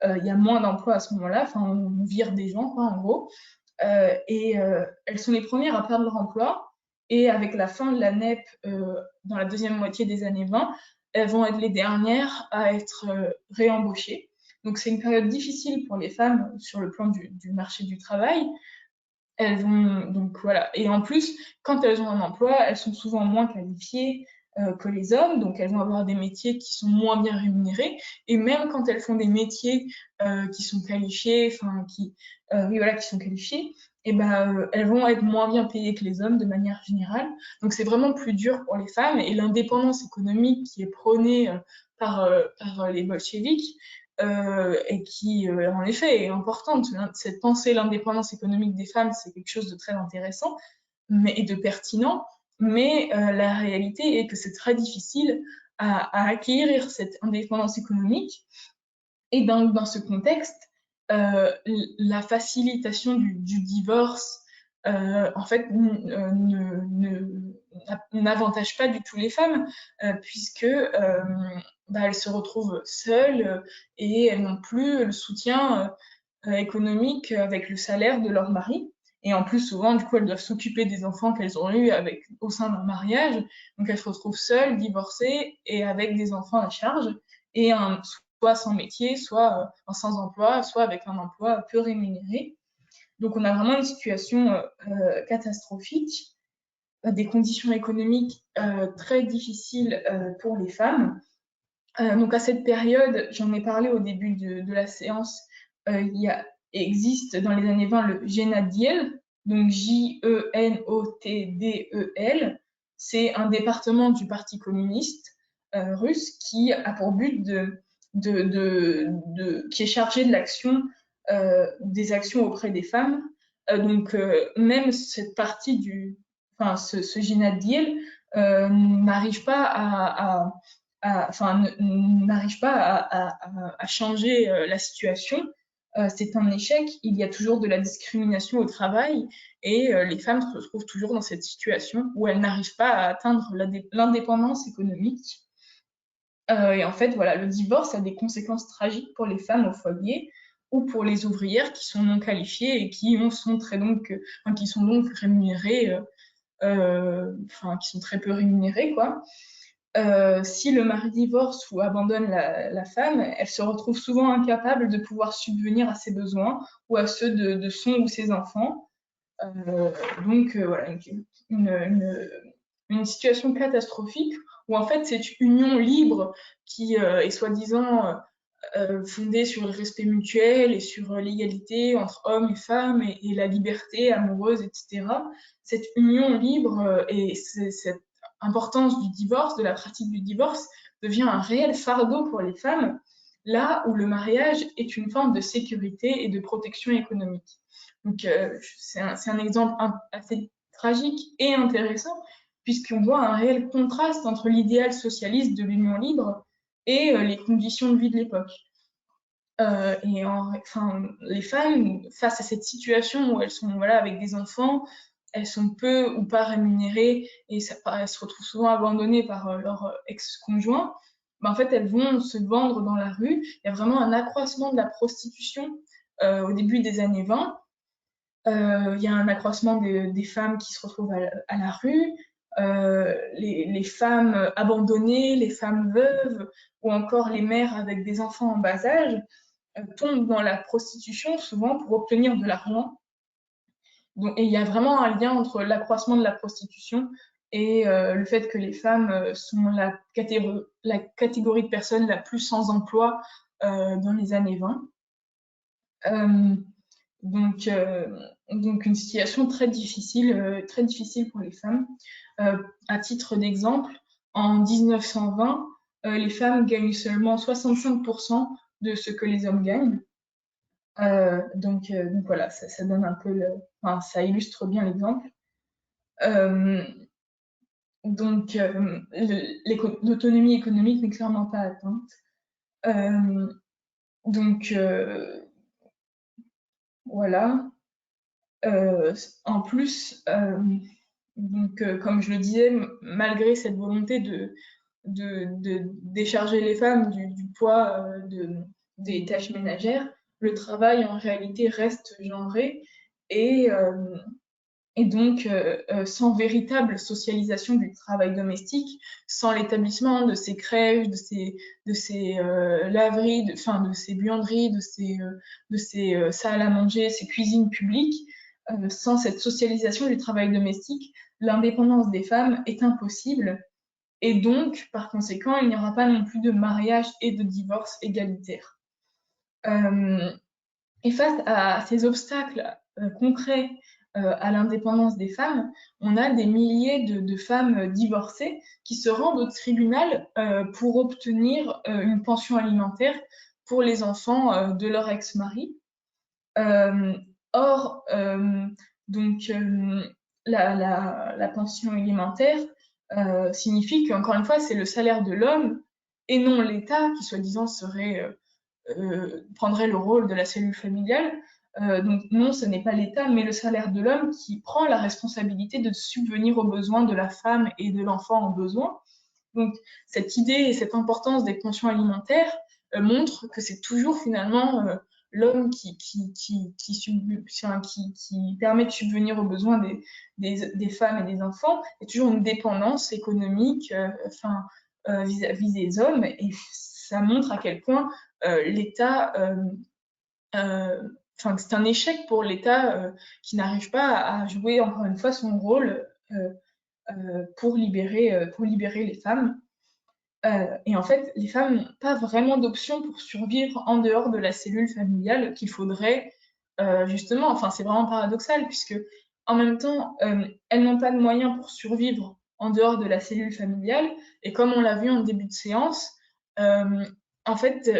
Il y a moins d'emplois à ce moment-là, enfin, on vire des gens, quoi, en gros. Elles sont les premières à perdre leur emploi. Et avec la fin de la NEP dans la deuxième moitié des années 20, elles vont être les dernières à être réembauchées. Donc c'est une période difficile pour les femmes sur le plan du marché du travail. Elles vont donc voilà. Et en plus, quand elles ont un emploi, elles sont souvent moins qualifiées que les hommes, donc elles vont avoir des métiers qui sont moins bien rémunérés. Et même quand elles font des métiers qui sont qualifiés, enfin oui, voilà, qui sont qualifiés, et ben elles vont être moins bien payées que les hommes de manière générale. Donc c'est vraiment plus dur pour les femmes. Et l'indépendance économique qui est prônée par les bolcheviks, et qui, en effet, est importante. Cette pensée, l'indépendance économique des femmes, c'est quelque chose de très intéressant et de pertinent, mais la réalité est que c'est très difficile à acquérir cette indépendance économique. Et dans ce contexte, la facilitation du divorce, en fait, n'avantage pas du tout les femmes, puisque elles se retrouvent seules et elles n'ont plus le soutien économique avec le salaire de leur mari. Et en plus, souvent, du coup, elles doivent s'occuper des enfants qu'elles ont eus au sein d'un mariage. Donc, elles se retrouvent seules, divorcées et avec des enfants à charge. Et soit sans métier, soit sans emploi, soit avec un emploi peu rémunéré. Donc, on a vraiment une situation catastrophique, des conditions économiques très difficiles pour les femmes. Donc, à cette période, j'en ai parlé au début de la séance, existe dans les années 20 le Genadiel, donc Jenotdel. C'est un département du Parti communiste russe qui a pour but qui est chargé de l'action, des actions auprès des femmes. Donc même cette partie enfin ce Genadiel n'arrive pas n'arrive pas à changer la situation. C'est un échec. Il y a toujours de la discrimination au travail et les femmes se retrouvent toujours dans cette situation où elles n'arrivent pas à atteindre l'indépendance économique. Et en fait, voilà, le divorce a des conséquences tragiques pour les femmes au foyer ou pour les ouvrières qui sont non qualifiées et qui sont donc rémunérées, qui sont très peu rémunérées, quoi. Si le mari divorce ou abandonne la femme, elle se retrouve souvent incapable de pouvoir subvenir à ses besoins ou à ceux de son ou ses enfants. Voilà, une situation catastrophique où en fait cette union libre qui est soi-disant fondée sur le respect mutuel et sur l'égalité entre hommes et femmes et la liberté amoureuse, etc. Cette union libre et cette importance du divorce, de la pratique du divorce, devient un réel fardeau pour les femmes, là où le mariage est une forme de sécurité et de protection économique. Donc c'est un exemple assez tragique et intéressant, puisqu'on voit un réel contraste entre l'idéal socialiste de l'union libre et les conditions de vie de l'époque. Les femmes, face à cette situation où elles sont avec des enfants, elles sont peu ou pas rémunérées et elles se retrouvent souvent abandonnées par leur ex-conjoint, en fait, elles vont se vendre dans la rue. Il y a vraiment un accroissement de la prostitution au début des années 20. Il y a un accroissement des femmes qui se retrouvent à la rue, les femmes abandonnées, les femmes veuves ou encore les mères avec des enfants en bas âge tombent dans la prostitution souvent pour obtenir de l'argent. Et il y a vraiment un lien entre l'accroissement de la prostitution et le fait que les femmes sont la catégorie de personnes la plus sans emploi dans les années 20. Donc une situation très difficile pour les femmes. À titre d'exemple, en 1920, les femmes gagnent seulement 65% de ce que les hommes gagnent. Donc voilà, ça donne un peu ça illustre bien l'exemple. Donc, l'autonomie économique n'est clairement pas atteinte. Donc, voilà. En plus, donc, comme je le disais, malgré cette volonté de décharger les femmes du poids des tâches ménagères, le travail en réalité reste genré et, donc sans véritable socialisation du travail domestique, sans l'établissement de ces crèches, de ces laveries, de ces buanderies, de ces salles à manger, ces cuisines publiques, sans cette socialisation du travail domestique, l'indépendance des femmes est impossible. Et donc, par conséquent, il n'y aura pas non plus de mariage et de divorce égalitaire. Euh, et face à ces obstacles concrets à l'indépendance des femmes, on a des milliers de femmes divorcées qui se rendent au tribunal pour obtenir une pension alimentaire pour les enfants de leur ex-mari. Euh, Or, donc, la pension alimentaire signifie qu'encore une fois, c'est le salaire de l'homme et non l'État qui, soi-disant, prendrait le rôle de la cellule familiale. Donc non, ce n'est pas l'État, mais le salaire de l'homme qui prend la responsabilité de subvenir aux besoins de la femme et de l'enfant en besoin. Donc cette idée et cette importance des pensions alimentaires montrent que c'est toujours finalement l'homme qui permet de subvenir aux besoins des femmes et des enfants. Il y a toujours une dépendance économique vis-à-vis des hommes et ça montre à quel point l'État, c'est un échec pour l'État qui n'arrive pas à jouer encore une fois son rôle pour libérer les femmes. Et en fait, les femmes n'ont pas vraiment d'option pour survivre en dehors de la cellule familiale qu'il faudrait justement, enfin c'est vraiment paradoxal puisque en même temps, elles n'ont pas de moyens pour survivre en dehors de la cellule familiale et comme on l'a vu en début de séance, en fait,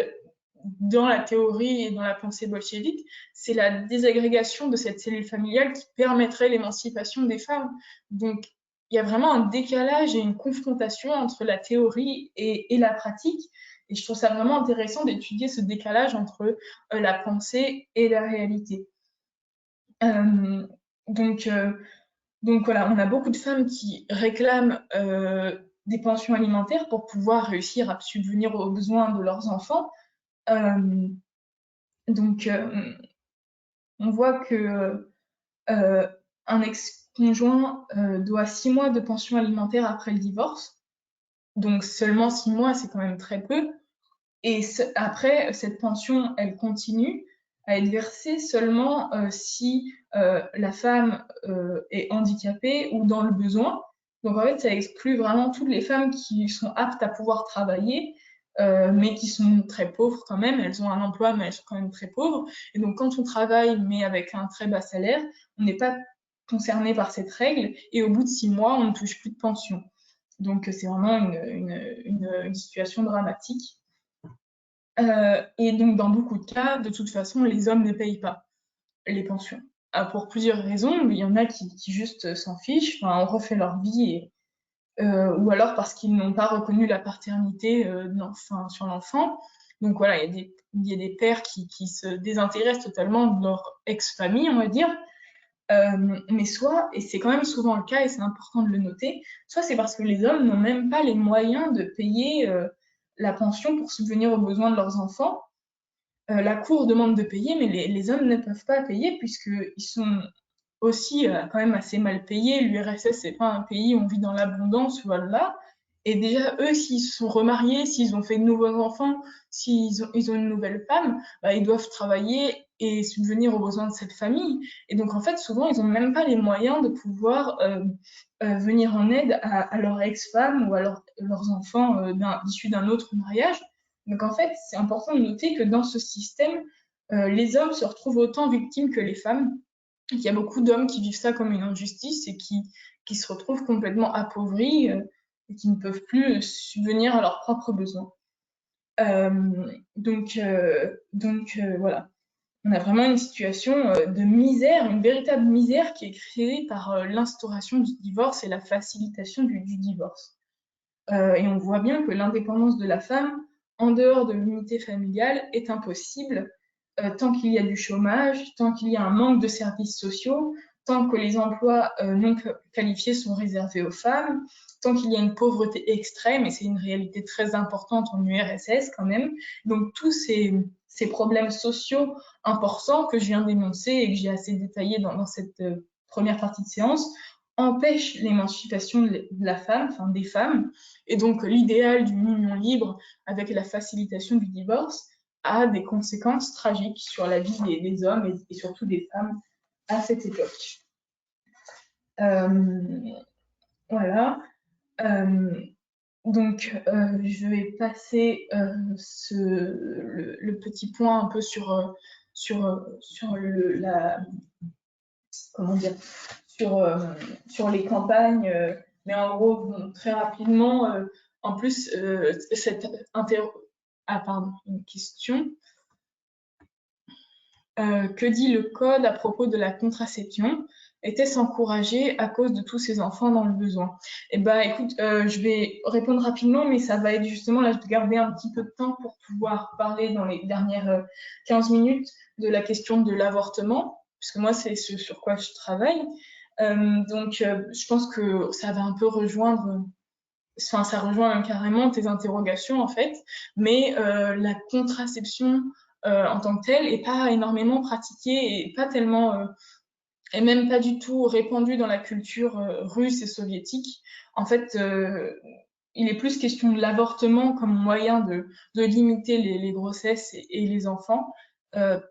dans la théorie et dans la pensée bolchevique, c'est la désagrégation de cette cellule familiale qui permettrait l'émancipation des femmes. Donc, il y a vraiment un décalage et une confrontation entre la théorie et la pratique. Et je trouve ça vraiment intéressant d'étudier ce décalage entre la pensée et la réalité. Euh, donc, euh, donc voilà, on a beaucoup de femmes qui réclament des pensions alimentaires pour pouvoir réussir à subvenir aux besoins de leurs enfants. Euh, donc, on voit que un ex-conjoint doit 6 mois de pension alimentaire après le divorce. Donc, seulement 6 mois, c'est quand même très peu. Et après, cette pension, elle continue à être versée seulement si la femme est handicapée ou dans le besoin. Donc, en fait, ça exclut vraiment toutes les femmes qui sont aptes à pouvoir travailler, mais qui sont très pauvres quand même. Elles ont un emploi, mais elles sont quand même très pauvres. Et donc, quand on travaille, mais avec un très bas salaire, on n'est pas concerné par cette règle. Et au bout de 6 mois, on ne touche plus de pension. Donc, c'est vraiment une situation dramatique. Et donc, dans beaucoup de cas, de toute façon, les hommes ne payent pas les pensions. Pour plusieurs raisons, il y en a qui juste s'en fichent, enfin, on refait leur vie, ou alors parce qu'ils n'ont pas reconnu la paternité sur l'enfant. Donc voilà, il y a des pères qui se désintéressent totalement de leur ex-famille, on va dire. Mais soit, et c'est quand même souvent le cas, et c'est important de le noter, soit c'est parce que les hommes n'ont même pas les moyens de payer la pension pour subvenir aux besoins de leurs enfants. La Cour demande de payer, mais les hommes ne peuvent pas payer puisqu'ils sont aussi quand même assez mal payés. L'URSS, c'est pas un pays où on vit dans l'abondance, voilà. Et déjà, eux, s'ils se sont remariés, s'ils ont fait de nouveaux enfants, ils ont une nouvelle femme, bah, ils doivent travailler et subvenir aux besoins de cette famille. Et donc, en fait, souvent, ils n'ont même pas les moyens de pouvoir venir en aide à leur ex-femme ou à leurs enfants issus d'un autre mariage. Donc, en fait, c'est important de noter que dans ce système, les hommes se retrouvent autant victimes que les femmes. Il y a beaucoup d'hommes qui vivent ça comme une injustice et qui se retrouvent complètement appauvris et qui ne peuvent plus subvenir à leurs propres besoins. Donc voilà. On a vraiment une situation de misère, une véritable misère qui est créée par l'instauration du divorce et la facilitation du divorce. Et on voit bien que l'indépendance de la femme, en dehors de l'unité familiale, est impossible tant qu'il y a du chômage, tant qu'il y a un manque de services sociaux, tant que les emplois non qualifiés sont réservés aux femmes, tant qu'il y a une pauvreté extrême, et c'est une réalité très importante en URSS quand même. Donc tous ces problèmes sociaux importants que je viens d'énoncer et que j'ai assez détaillés dans cette première partie de séance empêchent l'émancipation de la femme, enfin des femmes, et donc l'idéal d'une union libre avec la facilitation du divorce a des conséquences tragiques sur la vie des hommes et surtout des femmes à cette époque. Voilà. Donc, je vais passer le petit point un peu sur comment dire, sur les campagnes, mais en gros, bon, très rapidement, en plus, une question. Que dit le code à propos de la contraception? Était-ce encouragé à cause de tous ces enfants dans le besoin? Eh ben, écoute, je vais répondre rapidement, mais ça va être justement, là, je vais garder un petit peu de temps pour pouvoir parler dans les dernières 15 minutes de la question de l'avortement, puisque moi, c'est ce sur quoi je travaille. Donc, je pense que ça va un peu rejoindre, enfin, ça rejoint même carrément tes interrogations, en fait, mais la contraception en tant que telle est pas énormément pratiquée et pas tellement et même pas du tout répandue dans la culture russe et soviétique. En fait, il est plus question de l'avortement comme moyen de limiter les grossesses et les enfants,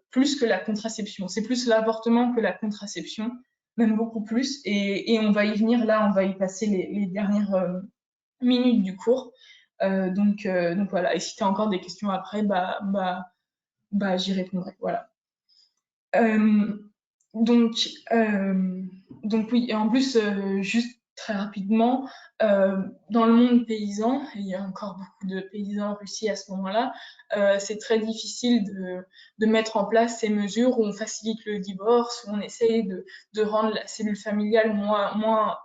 plus que la contraception. C'est plus l'avortement que la contraception, même beaucoup plus. Et on va y venir là, on va y passer les dernières minutes du cours. Donc voilà. Et si tu as encore des questions après, j'y répondrai. Voilà. Euh, donc, euh, donc oui, et en plus, juste très rapidement, dans le monde paysan, et il y a encore beaucoup de paysans en Russie à ce moment-là, c'est très difficile de mettre en place ces mesures où on facilite le divorce, où on essaye de rendre la cellule familiale moins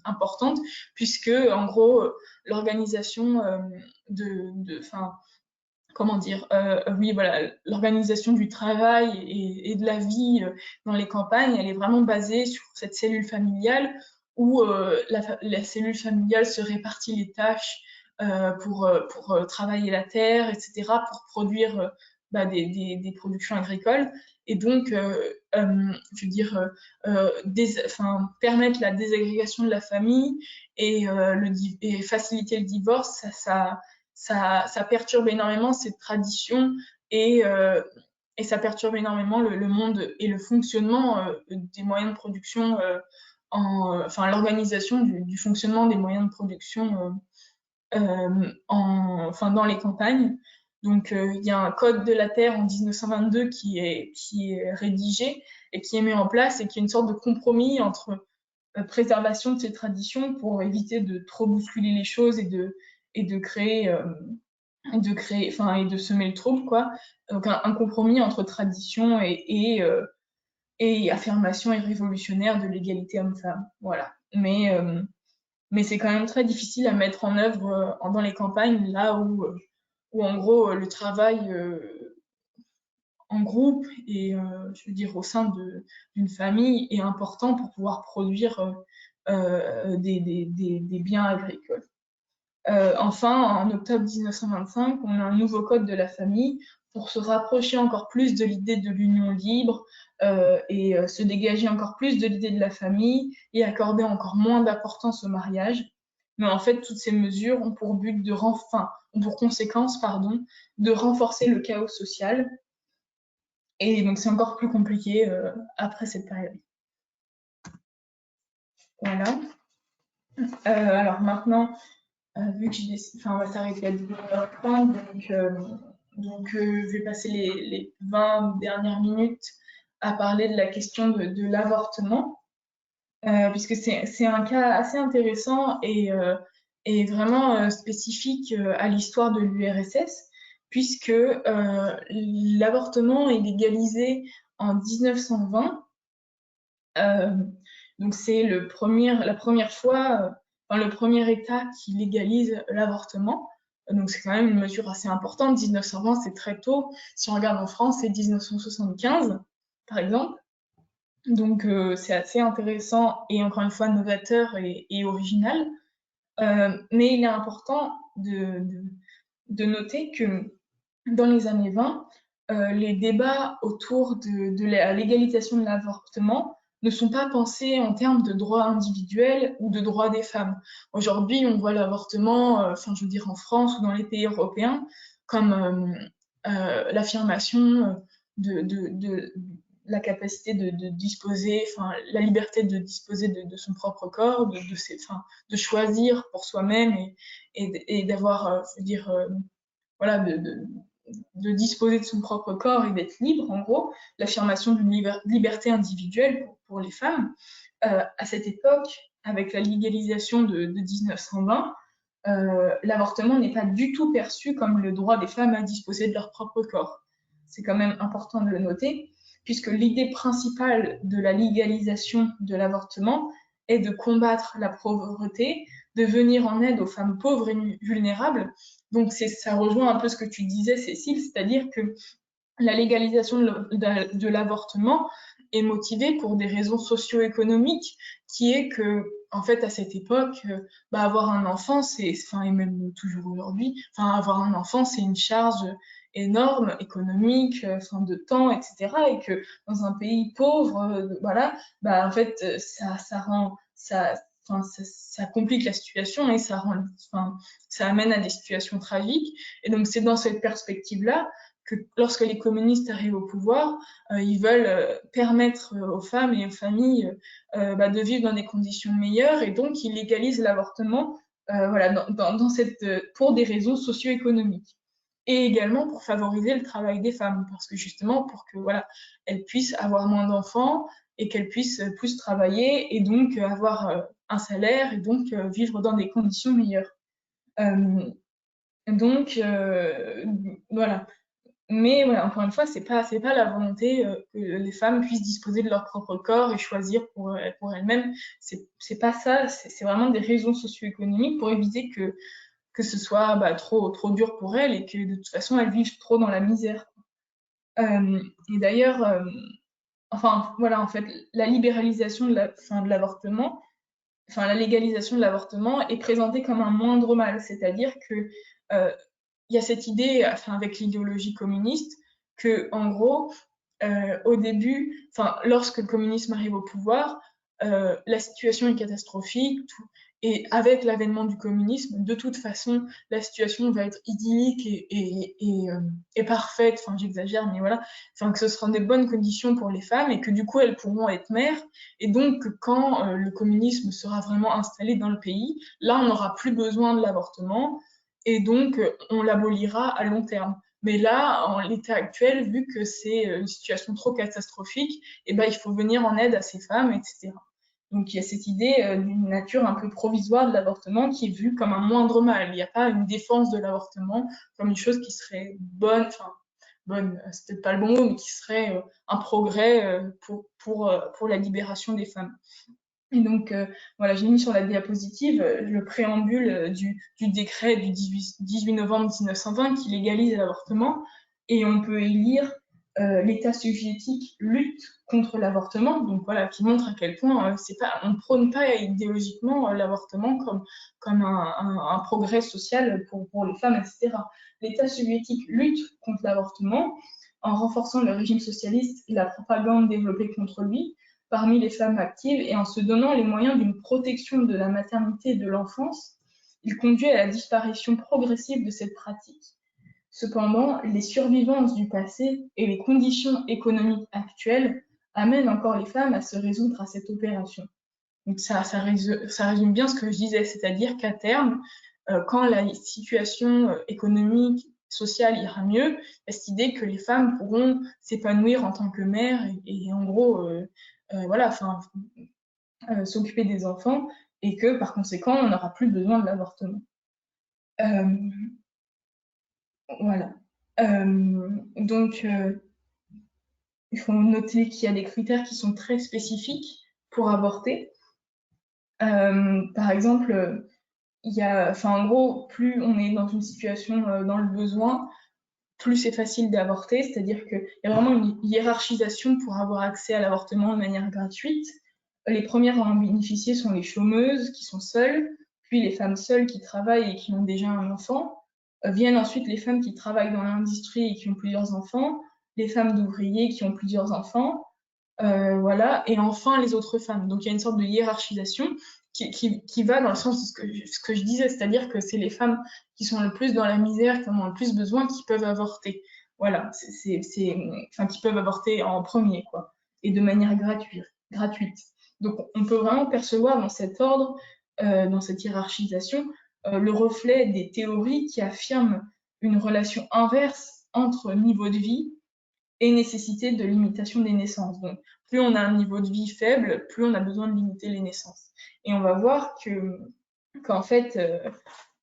importante, puisque en gros, l'organisation enfin, comment dire, oui, voilà, l'organisation du travail et de la vie dans les campagnes, elle est vraiment basée sur cette cellule familiale où la cellule familiale se répartit les tâches pour travailler la terre, etc., pour produire des productions agricoles. Et donc, je veux dire, permettre la désagrégation de la famille et faciliter le divorce, ça perturbe énormément cette tradition et, euh, et ça perturbe énormément le monde et le fonctionnement des moyens de production, enfin l'organisation du fonctionnement des moyens de production enfin, dans les campagnes. Donc il y a un code de la terre en 1922 qui est rédigé et qui est mis en place et qui est une sorte de compromis entre préservation de ces traditions pour éviter de trop bousculer les choses et de créer, enfin, et de semer le trouble, quoi. Donc un compromis entre tradition et affirmation et révolutionnaire de l'égalité homme-femme. Voilà. Mais c'est quand même très difficile à mettre en œuvre dans les campagnes, là où en gros le travail en groupe et je veux dire au sein d'une famille est important pour pouvoir produire des biens agricoles. Enfin, en octobre 1925, on a un nouveau code de la famille pour se rapprocher encore plus de l'idée de l'union libre et se dégager encore plus de l'idée de la famille et accorder encore moins d'importance au mariage. Mais en fait, toutes ces mesures ont pour but ont pour conséquence, pardon, de renforcer le chaos social. Et donc, c'est encore plus compliqué après cette période. Voilà. Alors maintenant, vu que on va s'arrêter à 19h30, donc je vais passer les 20 dernières minutes à parler de la question de l'avortement, puisque c'est un cas assez intéressant et vraiment spécifique à l'histoire de l'URSS, puisque l'avortement est légalisé en 1920. Donc c'est la première fois, le premier État qui légalise l'avortement. Donc c'est quand même une mesure assez importante. 1920, c'est très tôt. Si on regarde en France, c'est 1975, par exemple. Donc c'est assez intéressant et encore une fois novateur et original. Mais il est important de noter que dans les années 20, les débats autour de la légalisation de l'avortement ne sont pas pensés en termes de droits individuels ou de droits des femmes. Aujourd'hui, on voit l'avortement, je veux dire en France ou dans les pays européens, comme l'affirmation de la capacité de disposer, la liberté de disposer de son propre corps, de choisir pour soi-même et d'avoir, je veux dire, voilà, de disposer de son propre corps et d'être libre, en gros, l'affirmation d'une liberté individuelle pour les femmes. À cette époque, avec la légalisation de 1920, l'avortement n'est pas du tout perçu comme le droit des femmes à disposer de leur propre corps. C'est quand même important de le noter, puisque l'idée principale de la légalisation de l'avortement est de combattre la pauvreté, de venir en aide aux femmes pauvres et vulnérables. Donc ça rejoint un peu ce que tu disais, Cécile, c'est-à-dire que la légalisation de l'avortement est motivée pour des raisons socio-économiques, qui est que, en fait, à cette époque, avoir un enfant, et même toujours aujourd'hui, avoir un enfant, c'est une charge énorme, économique, de temps, etc. Et que dans un pays pauvre, voilà, en fait, ça rend, ça complique la situation et ça amène à des situations tragiques. Et donc, c'est dans cette perspective-là que lorsque les communistes arrivent au pouvoir, ils veulent permettre aux femmes et aux familles de vivre dans des conditions meilleures et donc ils légalisent l'avortement voilà, pour des raisons socio-économiques. Et également pour favoriser le travail des femmes, parce que justement pour que voilà, elles puissent avoir moins d'enfants et qu'elles puissent plus travailler et donc avoir un salaire et donc vivre dans des conditions meilleures. Euh, donc voilà. Mais ouais, encore une fois, c'est pas la volonté que les femmes puissent disposer de leur propre corps et choisir pour elles-mêmes. C'est pas ça, c'est vraiment des raisons socio-économiques pour éviter que ce soit trop dur pour elles et que de toute façon elles vivent trop dans la misère. Et d'ailleurs, voilà, en fait, la libéralisation de l'avortement, la légalisation de l'avortement est présentée comme un moindre mal, c'est-à-dire que il y a cette idée, avec l'idéologie communiste, que en gros, au début, lorsque le communisme arrive au pouvoir, la situation est catastrophique, et avec l'avènement du communisme, de toute façon, la situation va être idyllique et parfaite, j'exagère, mais voilà, que ce sera des bonnes conditions pour les femmes et que du coup, elles pourront être mères, et donc quand le communisme sera vraiment installé dans le pays, là, on n'aura plus besoin de l'avortement, et donc on l'abolira à long terme. Mais là, en l'état actuel, vu que c'est une situation trop catastrophique, il faut venir en aide à ces femmes, etc. Donc il y a cette idée d'une nature un peu provisoire de l'avortement qui est vue comme un moindre mal. Il n'y a pas une défense de l'avortement comme une chose qui serait bonne, c'est peut-être pas le bon mot, mais qui serait un progrès pour la libération des femmes. Et donc, voilà, j'ai mis sur la diapositive le préambule du décret du 18 novembre 1920 qui légalise l'avortement. Et on peut y lire l'État soviétique lutte contre l'avortement, donc voilà, qui montre à quel point on ne prône pas idéologiquement l'avortement comme un progrès social pour les femmes, etc. L'État soviétique lutte contre l'avortement en renforçant le régime socialiste et la propagande développée contre lui parmi les femmes actives et en se donnant les moyens d'une protection de la maternité et de l'enfance, il conduit à la disparition progressive de cette pratique. Cependant, les survivances du passé et les conditions économiques actuelles amènent encore les femmes à se résoudre à cette opération. Donc ça résume bien ce que je disais, c'est-à-dire qu'à terme, quand la situation économique, sociale ira mieux, il y a cette idée que les femmes pourront s'épanouir en tant que mères et en gros, voilà, s'occuper des enfants et que par conséquent, on n'aura plus besoin de l'avortement. Euh, voilà. Donc, il faut noter qu'il y a des critères qui sont très spécifiques pour avorter. Par exemple, en gros, plus on est dans une situation dans le besoin, plus c'est facile d'avorter, c'est-à-dire qu'il y a vraiment une hiérarchisation pour avoir accès à l'avortement de manière gratuite. Les premières à en bénéficier sont les chômeuses qui sont seules, puis les femmes seules qui travaillent et qui ont déjà un enfant. Viennent ensuite les femmes qui travaillent dans l'industrie et qui ont plusieurs enfants, les femmes d'ouvriers qui ont plusieurs enfants, voilà, et enfin les autres femmes. Donc il y a une sorte de hiérarchisation qui va dans le sens de ce que je disais, c'est-à-dire que c'est les femmes qui sont le plus dans la misère, qui en ont le plus besoin, qui peuvent avorter. Voilà, enfin, qui peuvent avorter en premier, quoi, et de manière gratuite. Donc on peut vraiment percevoir dans cet ordre, dans cette hiérarchisation, le reflet des théories qui affirment une relation inverse entre niveau de vie et nécessité de limitation des naissances. Donc, plus on a un niveau de vie faible, plus on a besoin de limiter les naissances. Et on va voir qu'en fait,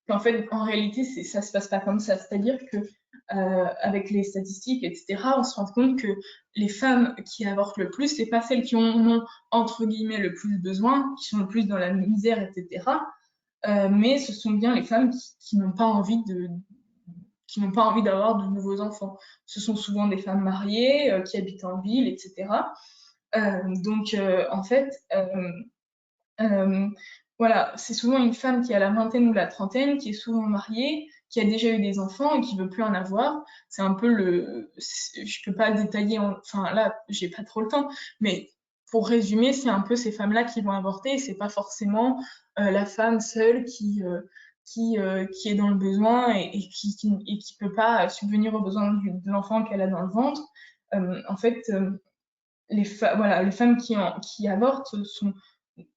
en réalité, ça se passe pas comme ça. C'est-à-dire que avec les statistiques, etc., on se rend compte que les femmes qui avortent le plus, c'est pas celles qui en ont entre guillemets le plus besoin, qui sont le plus dans la misère, etc. Mais ce sont bien les femmes qui n'ont pas envie d'avoir de nouveaux enfants. Ce sont souvent des femmes mariées qui habitent en ville, etc. En fait, voilà, c'est souvent une femme qui a la vingtaine ou la trentaine, qui est souvent mariée, qui a déjà eu des enfants et qui veut plus en avoir. C'est un peu je peux pas détailler, enfin là, j'ai pas trop le temps, mais pour résumer, c'est un peu ces femmes-là qui vont avorter. C'est pas forcément la femme seule qui est dans le besoin et qui peut pas subvenir aux besoins de l'enfant qu'elle a dans le ventre. En fait, voilà, les femmes qui avortent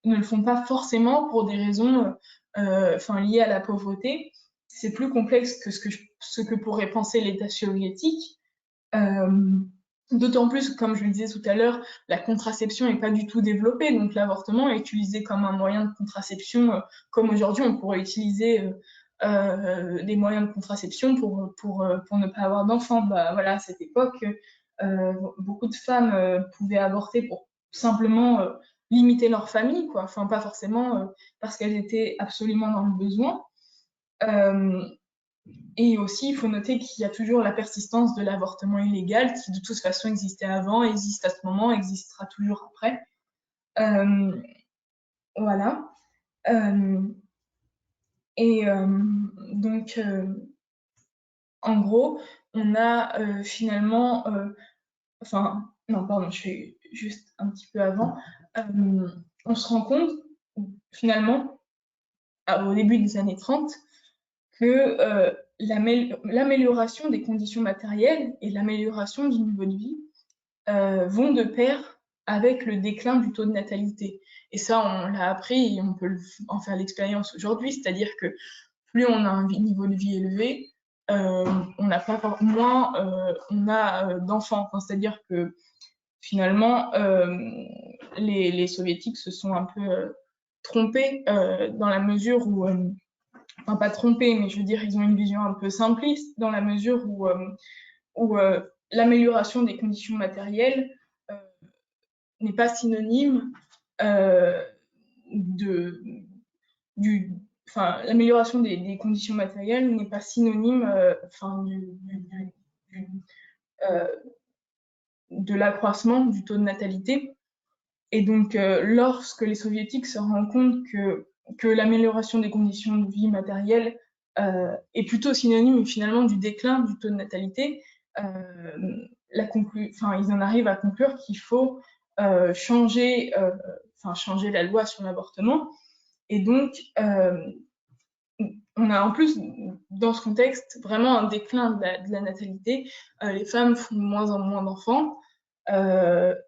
ne le font pas forcément pour des raisons liées à la pauvreté. C'est plus complexe que ce que pourrait penser l'État soviétique. Euh, D'autant plus, comme je le disais tout à l'heure, la contraception n'est pas du tout développée, donc l'avortement est utilisé comme un moyen de contraception, comme aujourd'hui on pourrait utiliser des moyens de contraception pour ne pas avoir d'enfants. Bah, voilà, à cette époque, beaucoup de femmes pouvaient avorter pour simplement limiter leur famille, quoi. Enfin, pas forcément parce qu'elles étaient absolument dans le besoin. Euh, et aussi, il faut noter qu'il y a toujours la persistance de l'avortement illégal qui, de toute façon, existait avant, existe à ce moment, existera toujours après. Euh, voilà. Euh, et donc, en gros, on a finalement... enfin, non, pardon, je suis juste un petit peu avant. On se rend compte, finalement, au début des années 30, que l'amélioration des conditions matérielles et l'amélioration du niveau de vie vont de pair avec le déclin du taux de natalité. Et ça, on l'a appris et on peut en faire l'expérience aujourd'hui, c'est-à-dire que plus on a un niveau de vie élevé, on n'a pas moins on a d'enfants. Enfin, c'est-à-dire que finalement, les soviétiques se sont un peu trompés dans la mesure où enfin pas trompés, mais je veux dire, ils ont une vision un peu simpliste dans la mesure où l'amélioration des conditions matérielles euh, n'est pas synonyme euh, de, l'amélioration des conditions matérielles n'est pas synonyme du, euh, de l'accroissement du taux de natalité. Et donc, lorsque les soviétiques se rendent compte que l'amélioration des conditions de vie matérielles est plutôt synonyme finalement du déclin du taux de natalité, ils en arrivent à conclure qu'il faut changer la loi sur l'avortement. Et donc, on a en plus, dans ce contexte, vraiment un déclin de la natalité. Les femmes font de moins en moins d'enfants.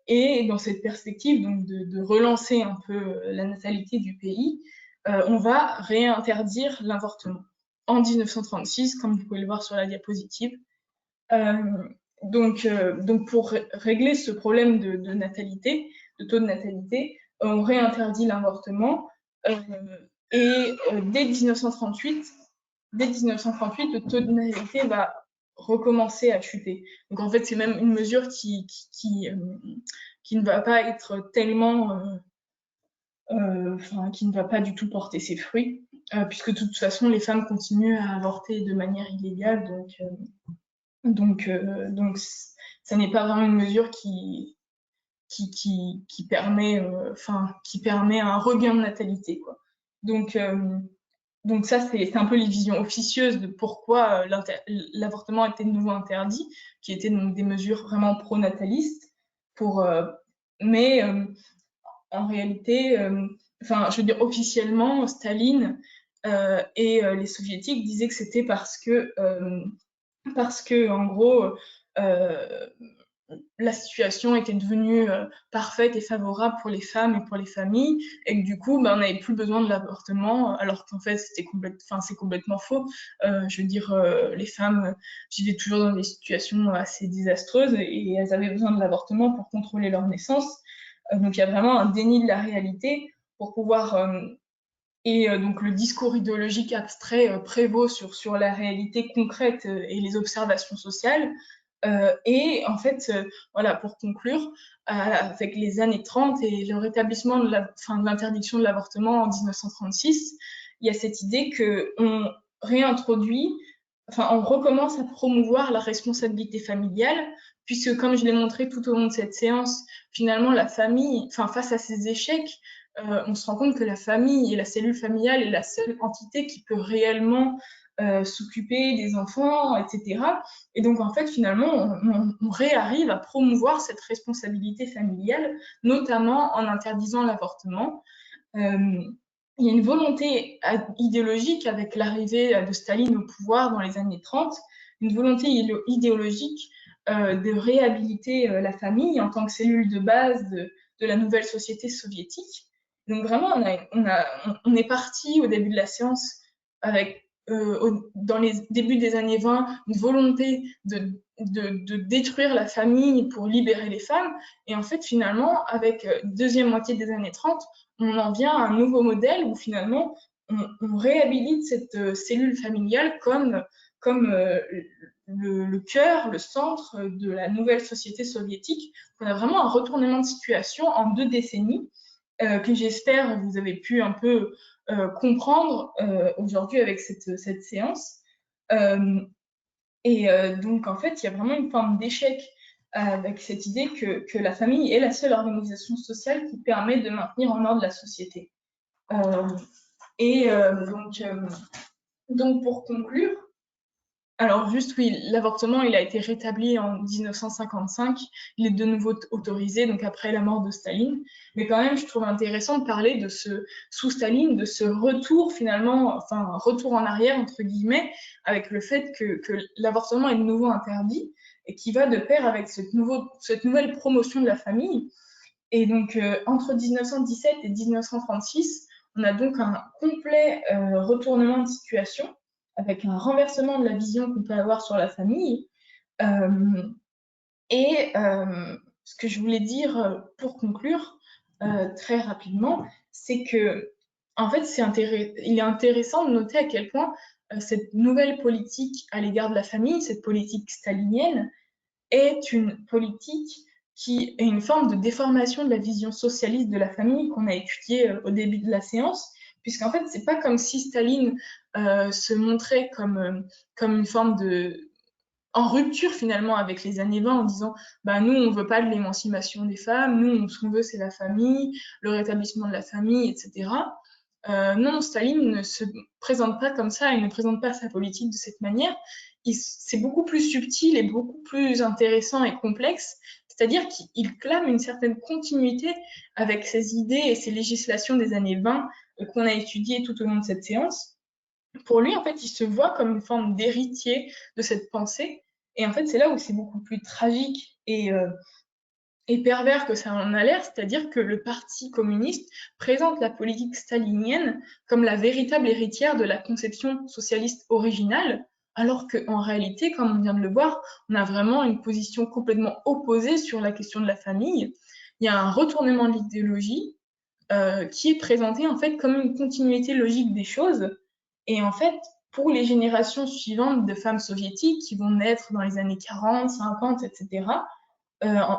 Et dans cette perspective donc de relancer un peu la natalité du pays, on va réinterdire l'avortement en 1936, comme vous pouvez le voir sur la diapositive. Euh, donc pour régler ce problème de natalité, de taux de natalité, on réinterdit l'avortement et dès 1938, le taux de natalité va recommencer à chuter. Donc en fait, c'est même une mesure qui ne va pas être tellement, qui ne va pas du tout porter ses fruits, puisque de toute façon, les femmes continuent à avorter de manière illégale, donc ça n'est pas vraiment une mesure qui permet, qui permet un regain de natalité, quoi. Donc, euh, donc ça, c'est un peu les visions officieuses de pourquoi l'avortement était de nouveau interdit, qui étaient donc des mesures vraiment pronatalistes, pour, mais en réalité, je veux dire officiellement, Staline et les soviétiques disaient que c'était parce que en gros, euh, la situation était devenue parfaite et favorable pour les femmes et pour les familles, et que du coup, on n'avait plus besoin de l'avortement, alors qu'en fait, c'est complètement faux. Je veux dire, les femmes vivaient toujours dans des situations assez désastreuses, et elles avaient besoin de l'avortement pour contrôler leur naissance. Donc il y a vraiment un déni de la réalité pour pouvoir donc le discours idéologique abstrait prévaut sur la réalité concrète et les observations sociales. Et en fait, voilà, pour conclure, avec les années 30 et le rétablissement de l'interdiction de l'avortement en 1936, il y a cette idée qu'on réintroduit, on recommence à promouvoir la responsabilité familiale, puisque comme je l'ai montré tout au long de cette séance, finalement la famille, face à ces échecs, on se rend compte que la famille et la cellule familiale est la seule entité qui peut réellement s'occuper des enfants, etc. Et donc, en fait, finalement, on réarrive à promouvoir cette responsabilité familiale, notamment en interdisant l'avortement. Il y a une volonté idéologique avec l'arrivée de Staline au pouvoir dans les années 30, une volonté idéologique de réhabiliter la famille en tant que cellule de base de la nouvelle société soviétique. Donc vraiment, on est parti au début de la séance avec, dans les débuts des années 20, une volonté de détruire la famille pour libérer les femmes. Et en fait, finalement, avec deuxième moitié des années 30, on en vient à un nouveau modèle où finalement, on réhabilite cette cellule familiale comme le cœur, le centre de la nouvelle société soviétique. On a vraiment un retournement de situation en 2 décennies que j'espère vous avez pu un peu comprendre aujourd'hui avec cette séance. Euh, donc, en fait, il y a vraiment une forme d'échec avec cette idée que la famille est la seule organisation sociale qui permet de maintenir en ordre la société. Euh, donc, pour conclure, alors juste oui, l'avortement, il a été rétabli en 1955, il est de nouveau autorisé, donc après la mort de Staline. Mais quand même, je trouve intéressant de parler de sous Staline, de ce retour finalement, retour en arrière, entre guillemets, avec le fait que l'avortement est de nouveau interdit et qui va de pair avec cette nouvelle promotion de la famille. Et donc, entre 1917 et 1936, on a donc un complet retournement de situation avec un renversement de la vision qu'on peut avoir sur la famille. Euh, Ce que je voulais dire pour conclure très rapidement, c'est que, en fait, il est intéressant de noter à quel point cette nouvelle politique à l'égard de la famille, cette politique stalinienne, est une politique qui est une forme de déformation de la vision socialiste de la famille qu'on a étudiée au début de la séance, puisqu'en fait, c'est pas comme si Staline se montrait comme une forme en rupture finalement avec les années 20 en disant bah nous on veut pas de l'émancipation des femmes, nous ce qu'on veut c'est la famille, le rétablissement de la famille, etc. Non, Staline ne se présente pas comme ça, il ne présente pas sa politique de cette manière. C'est beaucoup plus subtil et beaucoup plus intéressant et complexe, c'est-à-dire qu'il clame une certaine continuité avec ses idées et ses législations des années 20 qu'on a étudiées tout au long de cette séance. Pour lui, en fait, il se voit comme une forme d'héritier de cette pensée, et en fait, c'est là où c'est beaucoup plus tragique et pervers que ça en a l'air, c'est-à-dire que le Parti communiste présente la politique stalinienne comme la véritable héritière de la conception socialiste originale, alors qu'en réalité, comme on vient de le voir, on a vraiment une position complètement opposée sur la question de la famille. Il y a un retournement de l'idéologie qui est présenté en fait comme une continuité logique des choses. Et en fait, pour les générations suivantes de femmes soviétiques qui vont naître dans les années 40, 50, etc.,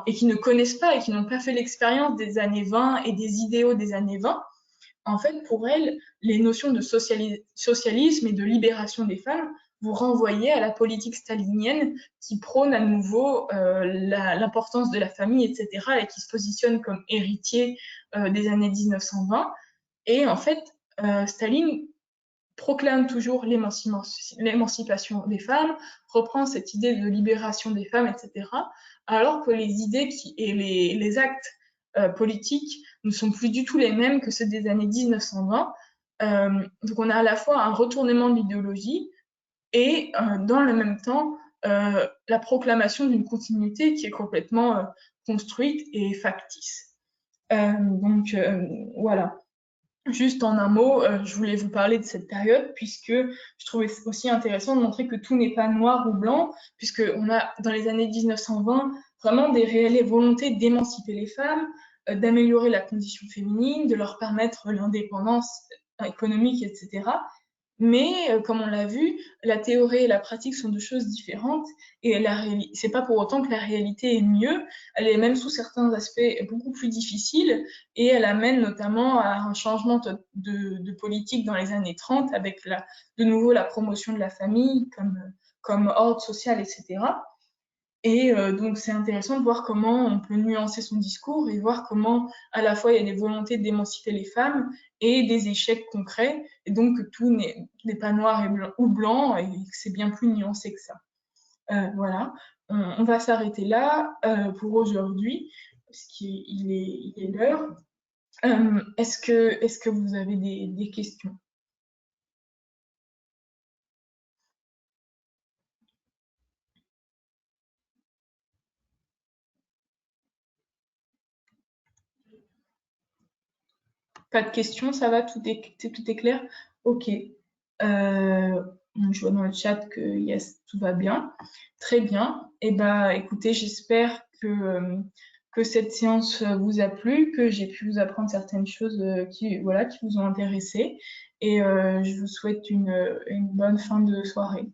et qui ne connaissent pas et qui n'ont pas fait l'expérience des années 20 et des idéaux des années 20, en fait, pour elles, les notions de socialisme et de libération des femmes vous renvoyer à la politique stalinienne qui prône à nouveau l'importance de la famille, etc., et qui se positionne comme héritier des années 1920. Et en fait, Staline proclame toujours l'émancipation des femmes, reprend cette idée de libération des femmes, etc., alors que les idées et les actes politiques ne sont plus du tout les mêmes que ceux des années 1920. Donc on a à la fois un retournement de l'idéologie et dans le même temps la proclamation d'une continuité qui est complètement construite et factice. Donc voilà. Juste en un mot, je voulais vous parler de cette période puisque je trouvais aussi intéressant de montrer que tout n'est pas noir ou blanc, puisqu'on a dans les années 1920 vraiment des réelles volontés d'émanciper les femmes, d'améliorer la condition féminine, de leur permettre l'indépendance économique, etc. Mais comme on l'a vu, la théorie et la pratique sont deux choses différentes et c'est pas pour autant que la réalité est mieux. Elle est même sous certains aspects beaucoup plus difficile et elle amène notamment à un changement de politique dans les années 30 avec de nouveau la promotion de la famille comme ordre social, etc. Et donc, c'est intéressant de voir comment on peut nuancer son discours et voir comment, à la fois, il y a des volontés d'émanciper les femmes et des échecs concrets, et donc que tout n'est pas noir et blanc, ou blanc, et que c'est bien plus nuancé que ça. Voilà, on va s'arrêter là pour aujourd'hui, parce qu'il est l'heure. Est-ce que vous avez des questions? Pas de questions, ça va, tout est clair? Ok. Je vois dans le chat que yes, tout va bien. Très bien. Et ben, écoutez, j'espère que cette séance vous a plu, que j'ai pu vous apprendre certaines choses voilà, qui vous ont intéressé. Et je vous souhaite une bonne fin de soirée.